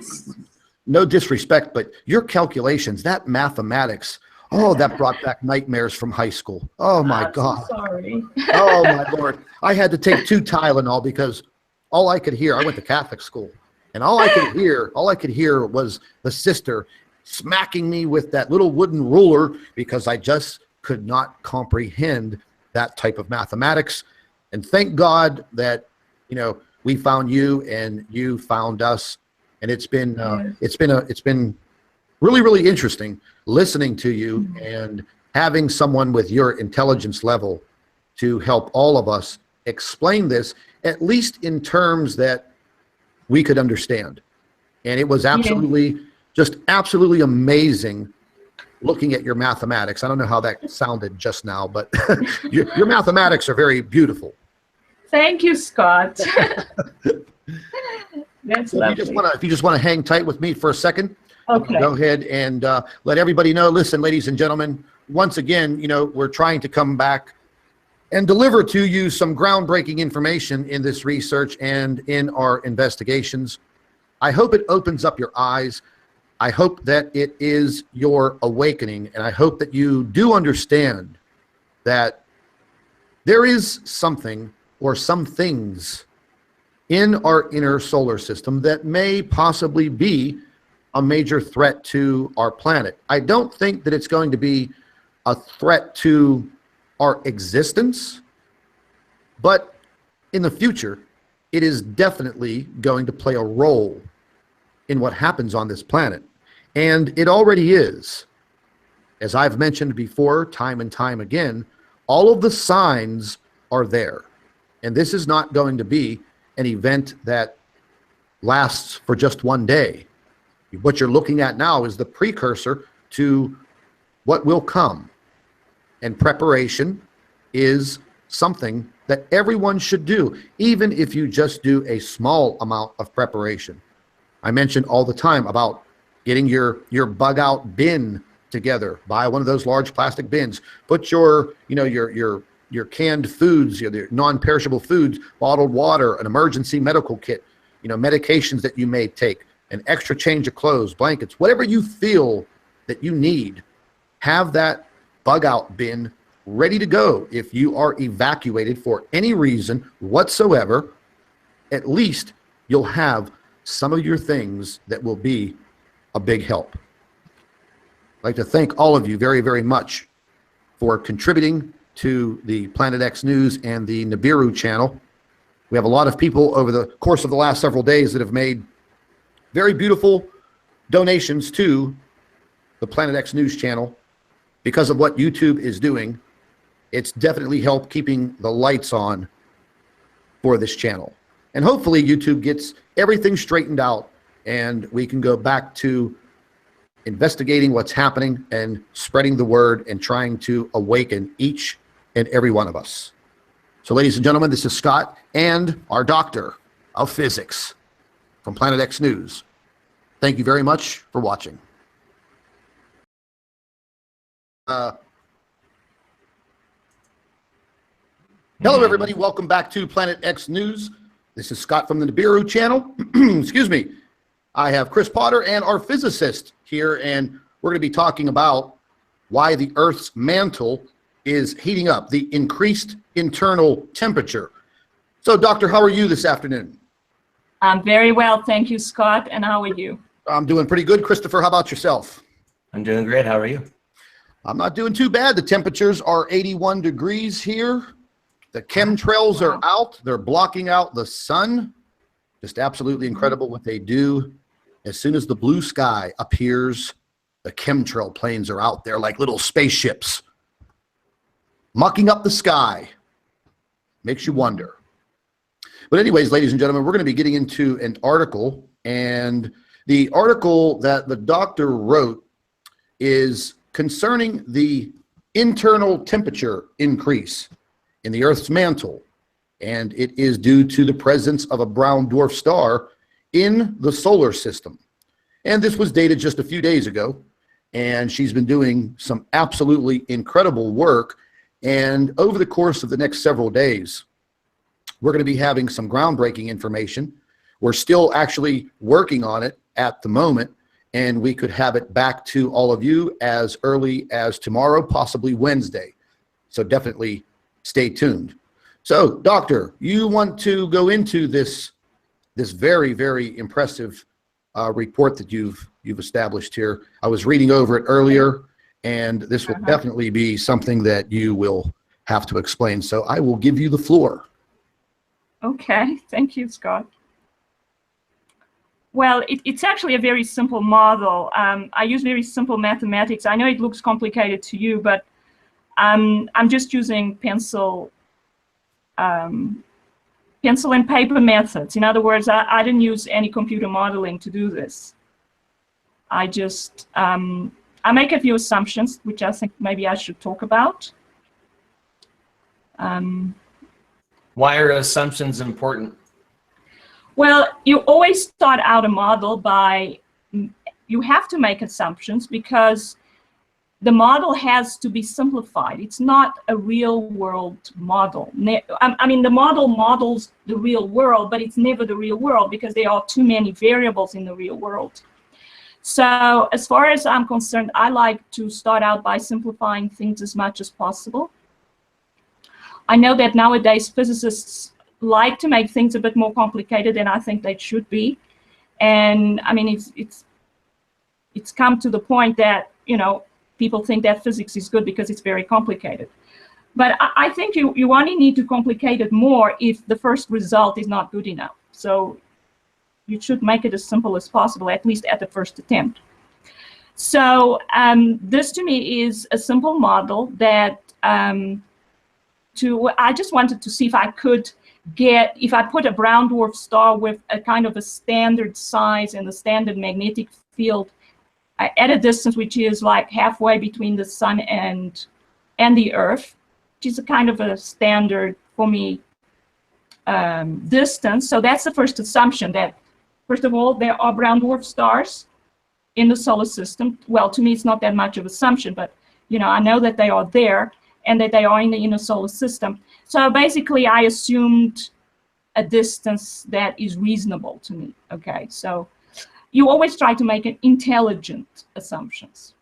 no disrespect, but your calculations, that mathematics, oh, that brought back nightmares from high school. Oh my God. So sorry. Oh my Lord. I had to take 2 Tylenol because all I could hear, I went to Catholic school, and all I could hear was the sister smacking me with that little wooden ruler because I just could not comprehend that type of mathematics. And thank God that, you know, we found you and you found us, and it's been really, really interesting listening to you and having someone with your intelligence level to help all of us explain this, at least in terms that we could understand. And it was absolutely, just absolutely amazing looking at your mathematics. I don't know how that sounded just now, but your mathematics are very beautiful. Thank you, Scott. That's lovely. If you just want to hang tight with me for a second, okay. Go ahead and let everybody know. Listen, ladies and gentlemen, once again, you know, we're trying to come back and deliver to you some groundbreaking information in this research and in our investigations. I hope it opens up your eyes. I hope that it is your awakening, and I hope that you do understand that there is something or some things in our inner solar system that may possibly be a major threat to our planet. I don't think that it's going to be a threat to our existence, but in the future, it is definitely going to play a role in what happens on this planet. And it already is. As I've mentioned before, time and time again, all of the signs are there. And this is not going to be an event that lasts for just one day. What you're looking at now is the precursor to what will come. And preparation is something that everyone should do, even if you just do a small amount of preparation. I mention all the time about getting your bug out bin together. Buy one of those large plastic bins. Put your canned foods, your non-perishable foods, bottled water, an emergency medical kit, medications that you may take, an extra change of clothes, blankets, whatever you feel that you need. Have that bug out bin ready to go. If you are evacuated for any reason whatsoever, at least you'll have some of your things that will be a big help. I'd like to thank all of you very, very much for contributing to the Planet X News and the Nibiru channel. We have a lot of people over the course of the last several days that have made very beautiful donations to the Planet X News channel. Because of what YouTube is doing, it's definitely helped keeping the lights on for this channel. And hopefully YouTube gets everything straightened out and we can go back to investigating what's happening and spreading the word and trying to awaken each and every one of us. So ladies and gentlemen, this is Scott and our doctor of physics from Planet X News. Thank you very much for watching. Hello everybody, welcome back to Planet X News. This is Scott from the Nibiru channel. Excuse me. I have Chris Potter and our physicist here, and we're going to be talking about why the Earth's mantle is heating up, the increased internal temperature. So, Doctor, how are you this afternoon? I'm very well, thank you, Scott. And how are you? I'm doing pretty good. Christopher, how about yourself? I'm doing great. How are you? I'm not doing too bad. The temperatures are 81 degrees here. The chemtrails are out. They're blocking out the sun. Just absolutely incredible what they do. As soon as the blue sky appears, the chemtrail planes are out there like little spaceships, mucking up the sky. Makes you wonder. But anyways, ladies and gentlemen, we're going to be getting into an article, and the article that the doctor wrote is concerning the internal temperature increase in the Earth's mantle, and it is due to the presence of a brown dwarf star in the solar system. And this was dated just a few days ago, and she's been doing some absolutely incredible work. And over the course of the next several days, we're going to be having some groundbreaking information. We're still actually working on it at the moment, and we could have it back to all of you as early as tomorrow, possibly Wednesday. So definitely stay tuned. So, Doctor, you want to go into this very, very impressive report that you've established here. I was reading over it earlier, and this will definitely be something that you will have to explain. So I will give you the floor. Okay, thank you, Scott. Well, it's actually a very simple model. I use very simple mathematics. I know it looks complicated to you, but I'm just using pencil and paper methods. In other words, I didn't use any computer modeling to do this. I just I make a few assumptions, which I think maybe I should talk about. Why are assumptions important? Well, you always start out a model by, you have to make assumptions because the model has to be simplified. It's not a real world model. I mean, the model models the real world, but it's never the real world because there are too many variables in the real world. So as far as I'm concerned, I like to start out by simplifying things as much as possible. I know that nowadays physicists like to make things a bit more complicated than I think they should be. And I mean, it's come to the point that, you know, people think that physics is good because it's very complicated. But I think you only need to complicate it more if the first result is not good enough. So you should make it as simple as possible, at least at the first attempt. So this to me is a simple model that I just wanted to see if I could get, if I put a brown dwarf star with a kind of a standard size and a standard magnetic field at a distance which is like halfway between the sun and the Earth, which is a kind of a standard for me distance. So that's the first assumption, that first of all there are brown dwarf stars in the solar system. Well, to me it's not that much of an assumption, but you know, I know that they are there and that they are in the inner solar system. So basically I assumed a distance that is reasonable to me. Okay, so you always try to make an intelligent assumptions.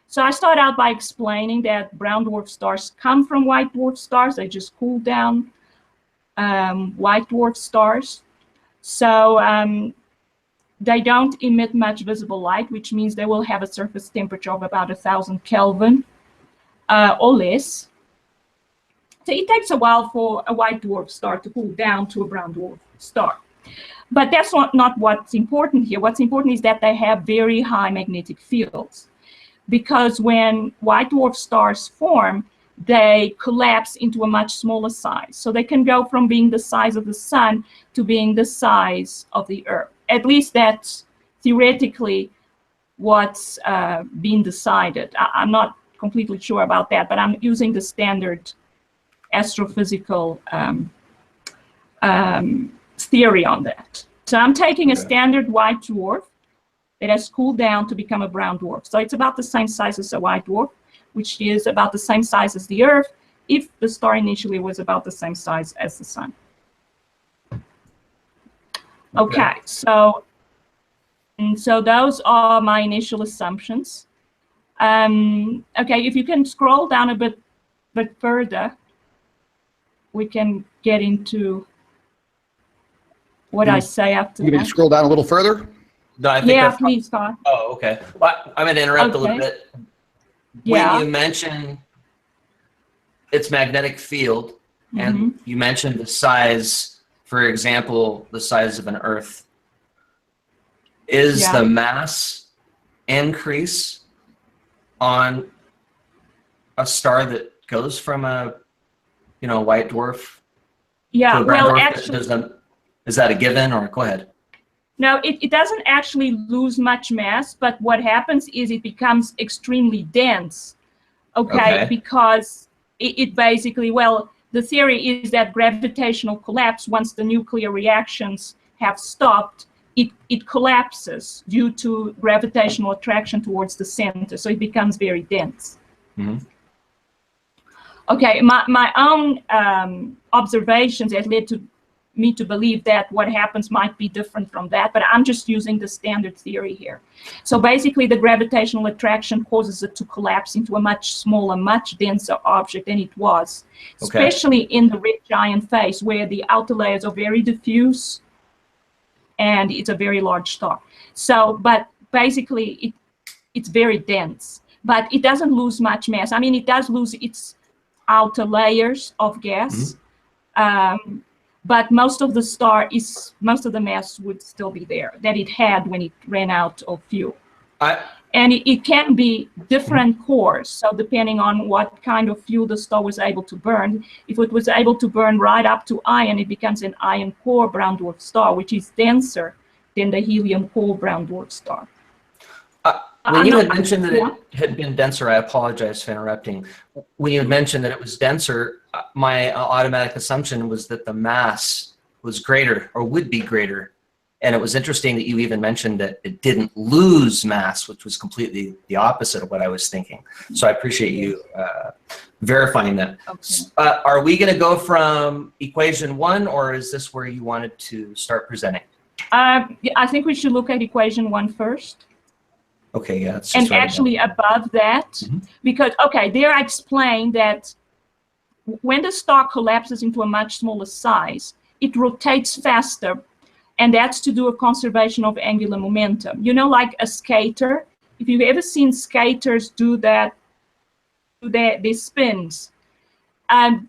So I start out by explaining that brown dwarf stars come from white dwarf stars. They just cool down white dwarf stars. So they don't emit much visible light, which means they will have a surface temperature of about 1,000 Kelvin or less. So it takes a while for a white dwarf star to cool down to a brown dwarf star. But that's not what's important here. What's important is that they have very high magnetic fields, because when white dwarf stars form, they collapse into a much smaller size. So they can go from being the size of the sun to being the size of the Earth. At least that's theoretically what's been decided. I'm not completely sure about that, but I'm using the standard astrophysical theory on that. So I'm taking a standard white dwarf that has cooled down to become a brown dwarf. So it's about the same size as a white dwarf, which is about the same size as the Earth if the star initially was about the same size as the sun. Okay, so those are my initial assumptions. Okay, if you can scroll down a bit further, we can get into what I say after You can that. scroll down a little further. No, I think Yeah, that's please, Scott. Oh, okay. Well, I'm going to interrupt a little Okay. bit. Yeah. When you mention its magnetic field, and you mentioned the size, for example, the size of an Earth, is the mass increase on a star that goes from a, you know, white dwarf to a brown well, dwarf? actually, Is that a given, or go ahead? no, it doesn't actually lose much mass, but what happens is it becomes extremely dense, okay. Because it basically, well, the theory is that gravitational collapse, once the nuclear reactions have stopped, it collapses due to gravitational attraction towards the center, so it becomes very dense. Okay, my own observations have led to me to believe that what happens might be different from that, but I'm just using the standard theory here. So basically the gravitational attraction causes it to collapse into a much smaller, much denser object than it was, especially in the red giant phase where the outer layers are very diffuse and it's a very large star. So, but basically it's very dense, but it doesn't lose much mass. I mean, it does lose its outer layers of gas, but most of the mass would still be there that it had when it ran out of fuel. And it can be different cores. So depending on what kind of fuel the star was able to burn, if it was able to burn right up to iron, it becomes an iron core brown dwarf star, which is denser than the helium core brown dwarf star. When you had mentioned that it had been denser, I apologize for interrupting. When you had mentioned that it was denser, my automatic assumption was that the mass was greater or would be greater. And it was interesting that you even mentioned that it didn't lose mass, which was completely the opposite of what I was thinking. So I appreciate you verifying that. Okay. Are we going to go from equation 1, or is this where you wanted to start presenting? I think we should look at equation 1 first. Okay, yeah. And actually above that, because, okay, there I explained that when the star collapses into a much smaller size, it rotates faster. And that's to do with conservation of angular momentum. You know, like a skater, if you've ever seen skaters do that, their spins,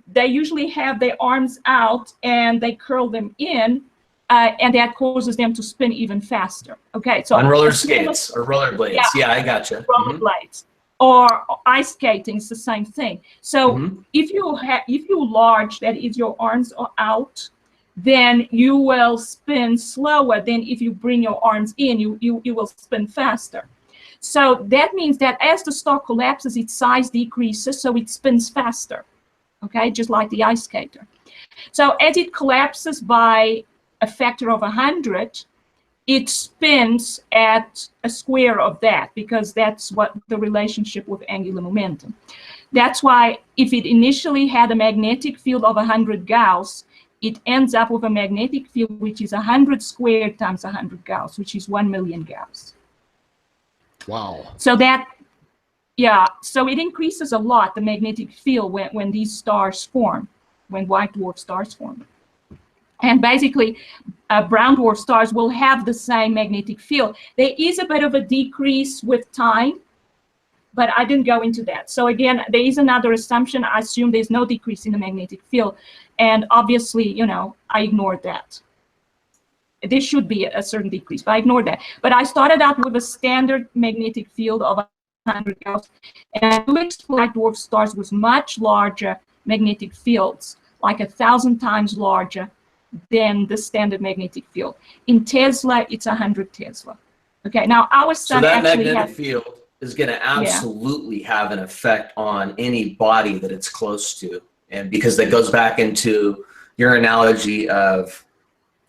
they usually have their arms out and they curl them in, and that causes them to spin even faster. Okay, so on roller skates or roller blades. Yeah, I gotcha. Roller blades or ice skating is the same thing. So if you large, that is, your arms are out, then you will spin slower than if you bring your arms in. You will spin faster. So that means that as the star collapses, its size decreases, so it spins faster. Okay, just like the ice skater. So as it collapses by a factor of 100, it spins at a square of that, because that's what the relationship with angular momentum. That's why if it initially had a magnetic field of 100 Gauss, it ends up with a magnetic field which is 100 squared times 100 Gauss, which is 1 million Gauss. Wow. So that, yeah, so it increases a lot, the magnetic field, when these stars form, when white dwarf stars form. And basically, brown dwarf stars will have the same magnetic field. There is a bit of a decrease with time, but I didn't go into that. So again, there is another assumption. I assume there's no decrease in the magnetic field. And obviously, you know, I ignored that. There should be a certain decrease, but I ignored that. But I started out with a standard magnetic field of 100 Gauss. And I explained dwarf stars with much larger magnetic fields, like 1,000 times larger than the standard magnetic field. In Tesla, it's 100 Tesla. Okay, now our sun actually that magnetic field is going to absolutely have an effect on any body that it's close to. And because that goes back into your analogy of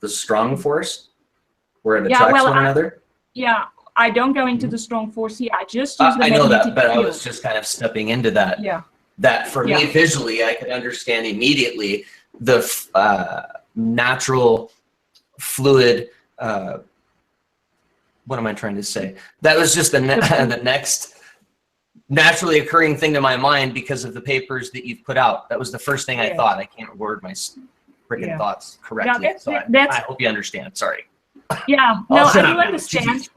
the strong force, where it attracts one another. Yeah, I don't go into the strong force here. I just use the I know that, magnetic but field. I was just kind of stepping into that. Yeah. That for me, visually, I could understand immediately the natural fluid. What am I trying to say? That was just the next naturally occurring thing to my mind because of the papers that you've put out. That was the first thing I thought. I can't word my freaking thoughts correctly. No, I hope you understand. Sorry. Yeah, no, I do understand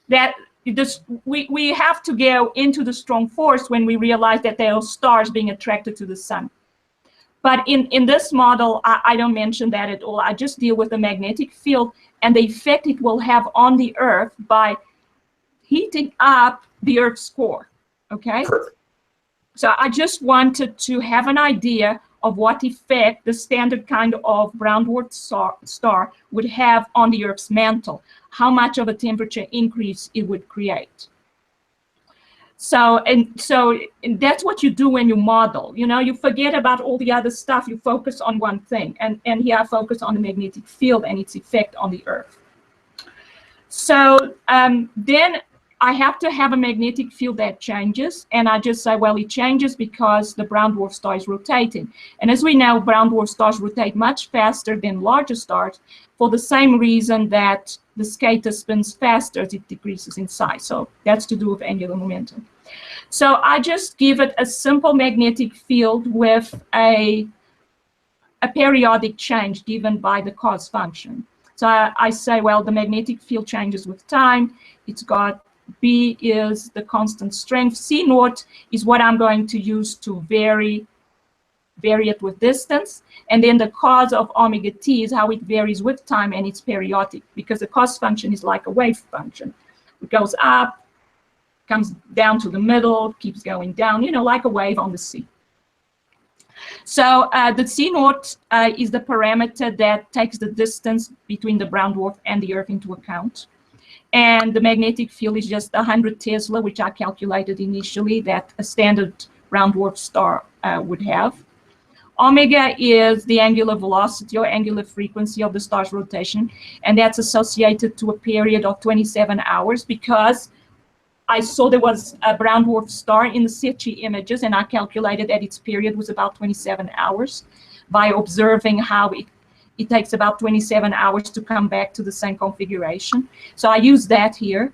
that. We have to go into the strong force when we realize that there are stars being attracted to the sun. But in this model, I don't mention that at all. I just deal with the magnetic field and the effect it will have on the Earth by heating up the Earth's core, okay? Perfect. So I just wanted to have an idea of what effect the standard kind of brown dwarf star would have on the Earth's mantle, how much of a temperature increase it would create. So that's what you do when you model. You know, you forget about all the other stuff. You focus on one thing. And here I focus on the magnetic field and its effect on the Earth. So then I have to have a magnetic field that changes. And I just say, well, it changes because the brown dwarf star is rotating. And as we know, brown dwarf stars rotate much faster than larger stars for the same reason that the skater spins faster as it decreases in size. So that's to do with angular momentum. So I just give it a simple magnetic field with a periodic change given by the cos function. So I say, well, the magnetic field changes with time. It's got B is the constant strength. C naught is what I'm going to use to vary vary it with distance. And then the cos of omega t is how it varies with time, and it's periodic, because the cos function is like a wave function. It goes up, comes down to the middle, keeps going down, you know, like a wave on the sea. So the C naught is the parameter that takes the distance between the brown dwarf and the Earth into account. And the magnetic field is just 100 Tesla, which I calculated initially that a standard brown dwarf star would have. Omega is the angular velocity or angular frequency of the star's rotation, and that's associated to a period of 27 hours, because I saw there was a brown dwarf star in the Secchi images, and I calculated that its period was about 27 hours by observing how it takes about 27 hours to come back to the same configuration. So I use that here.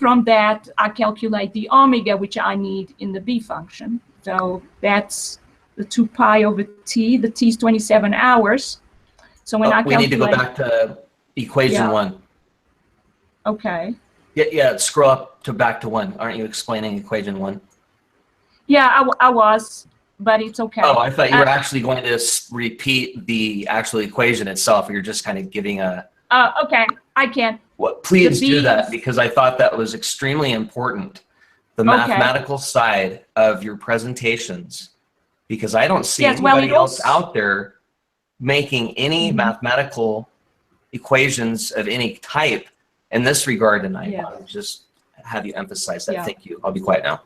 From that, I calculate the omega, which I need in the B function. So that's the 2 pi over t. The t is 27 hours. So when I calculate... We need to go back to equation 1. Okay. Yeah, scroll up to back to 1. Aren't you explaining equation 1? Yeah, I was, but it's okay. Oh, I thought you were actually going to repeat the actual equation itself. You're just kind of giving a... Okay, I can. Well, please do that, because I thought that was extremely important. The mathematical side of your presentations, because I don't see anybody else out there making any mathematical equations of any type in this regard, and I want to just have you emphasize that. Thank you. I'll be quiet now.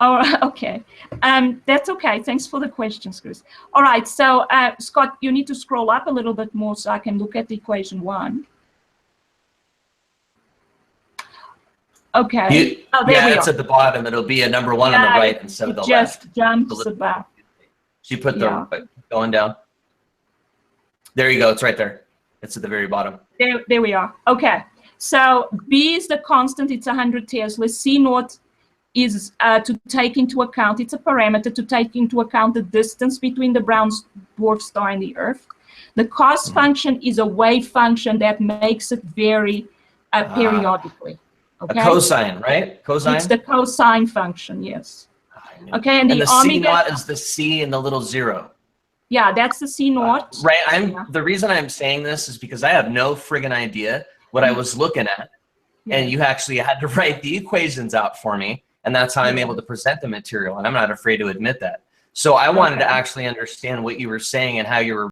Oh, okay. That's okay. Thanks for the questions, Chris. All right. So, Scott, you need to scroll up a little bit more so I can look at the equation 1. Okay. Oh, there we are. It's at the bottom. It'll be a number 1 on the right instead of the left. Just jumps above. She put the going down. There you go. It's right there. It's at the very bottom. There we are. Okay. So B is the constant. It's 100 Tesla. C naught is to take into account. It's a parameter to take into account the distance between the brown dwarf star and the Earth. The cos function is a wave function that makes it vary periodically. Okay. A cosine, right? Cosine. It's the cosine function. Yes. Okay. And the C omega naught is the C and the little 0. Yeah, that's the C naught. Right. The reason I'm saying this is because I have no friggin' idea what I was looking at, and you actually had to write the equations out for me, and that's how I'm able to present the material, and I'm not afraid to admit that. So I wanted to actually understand what you were saying and how you were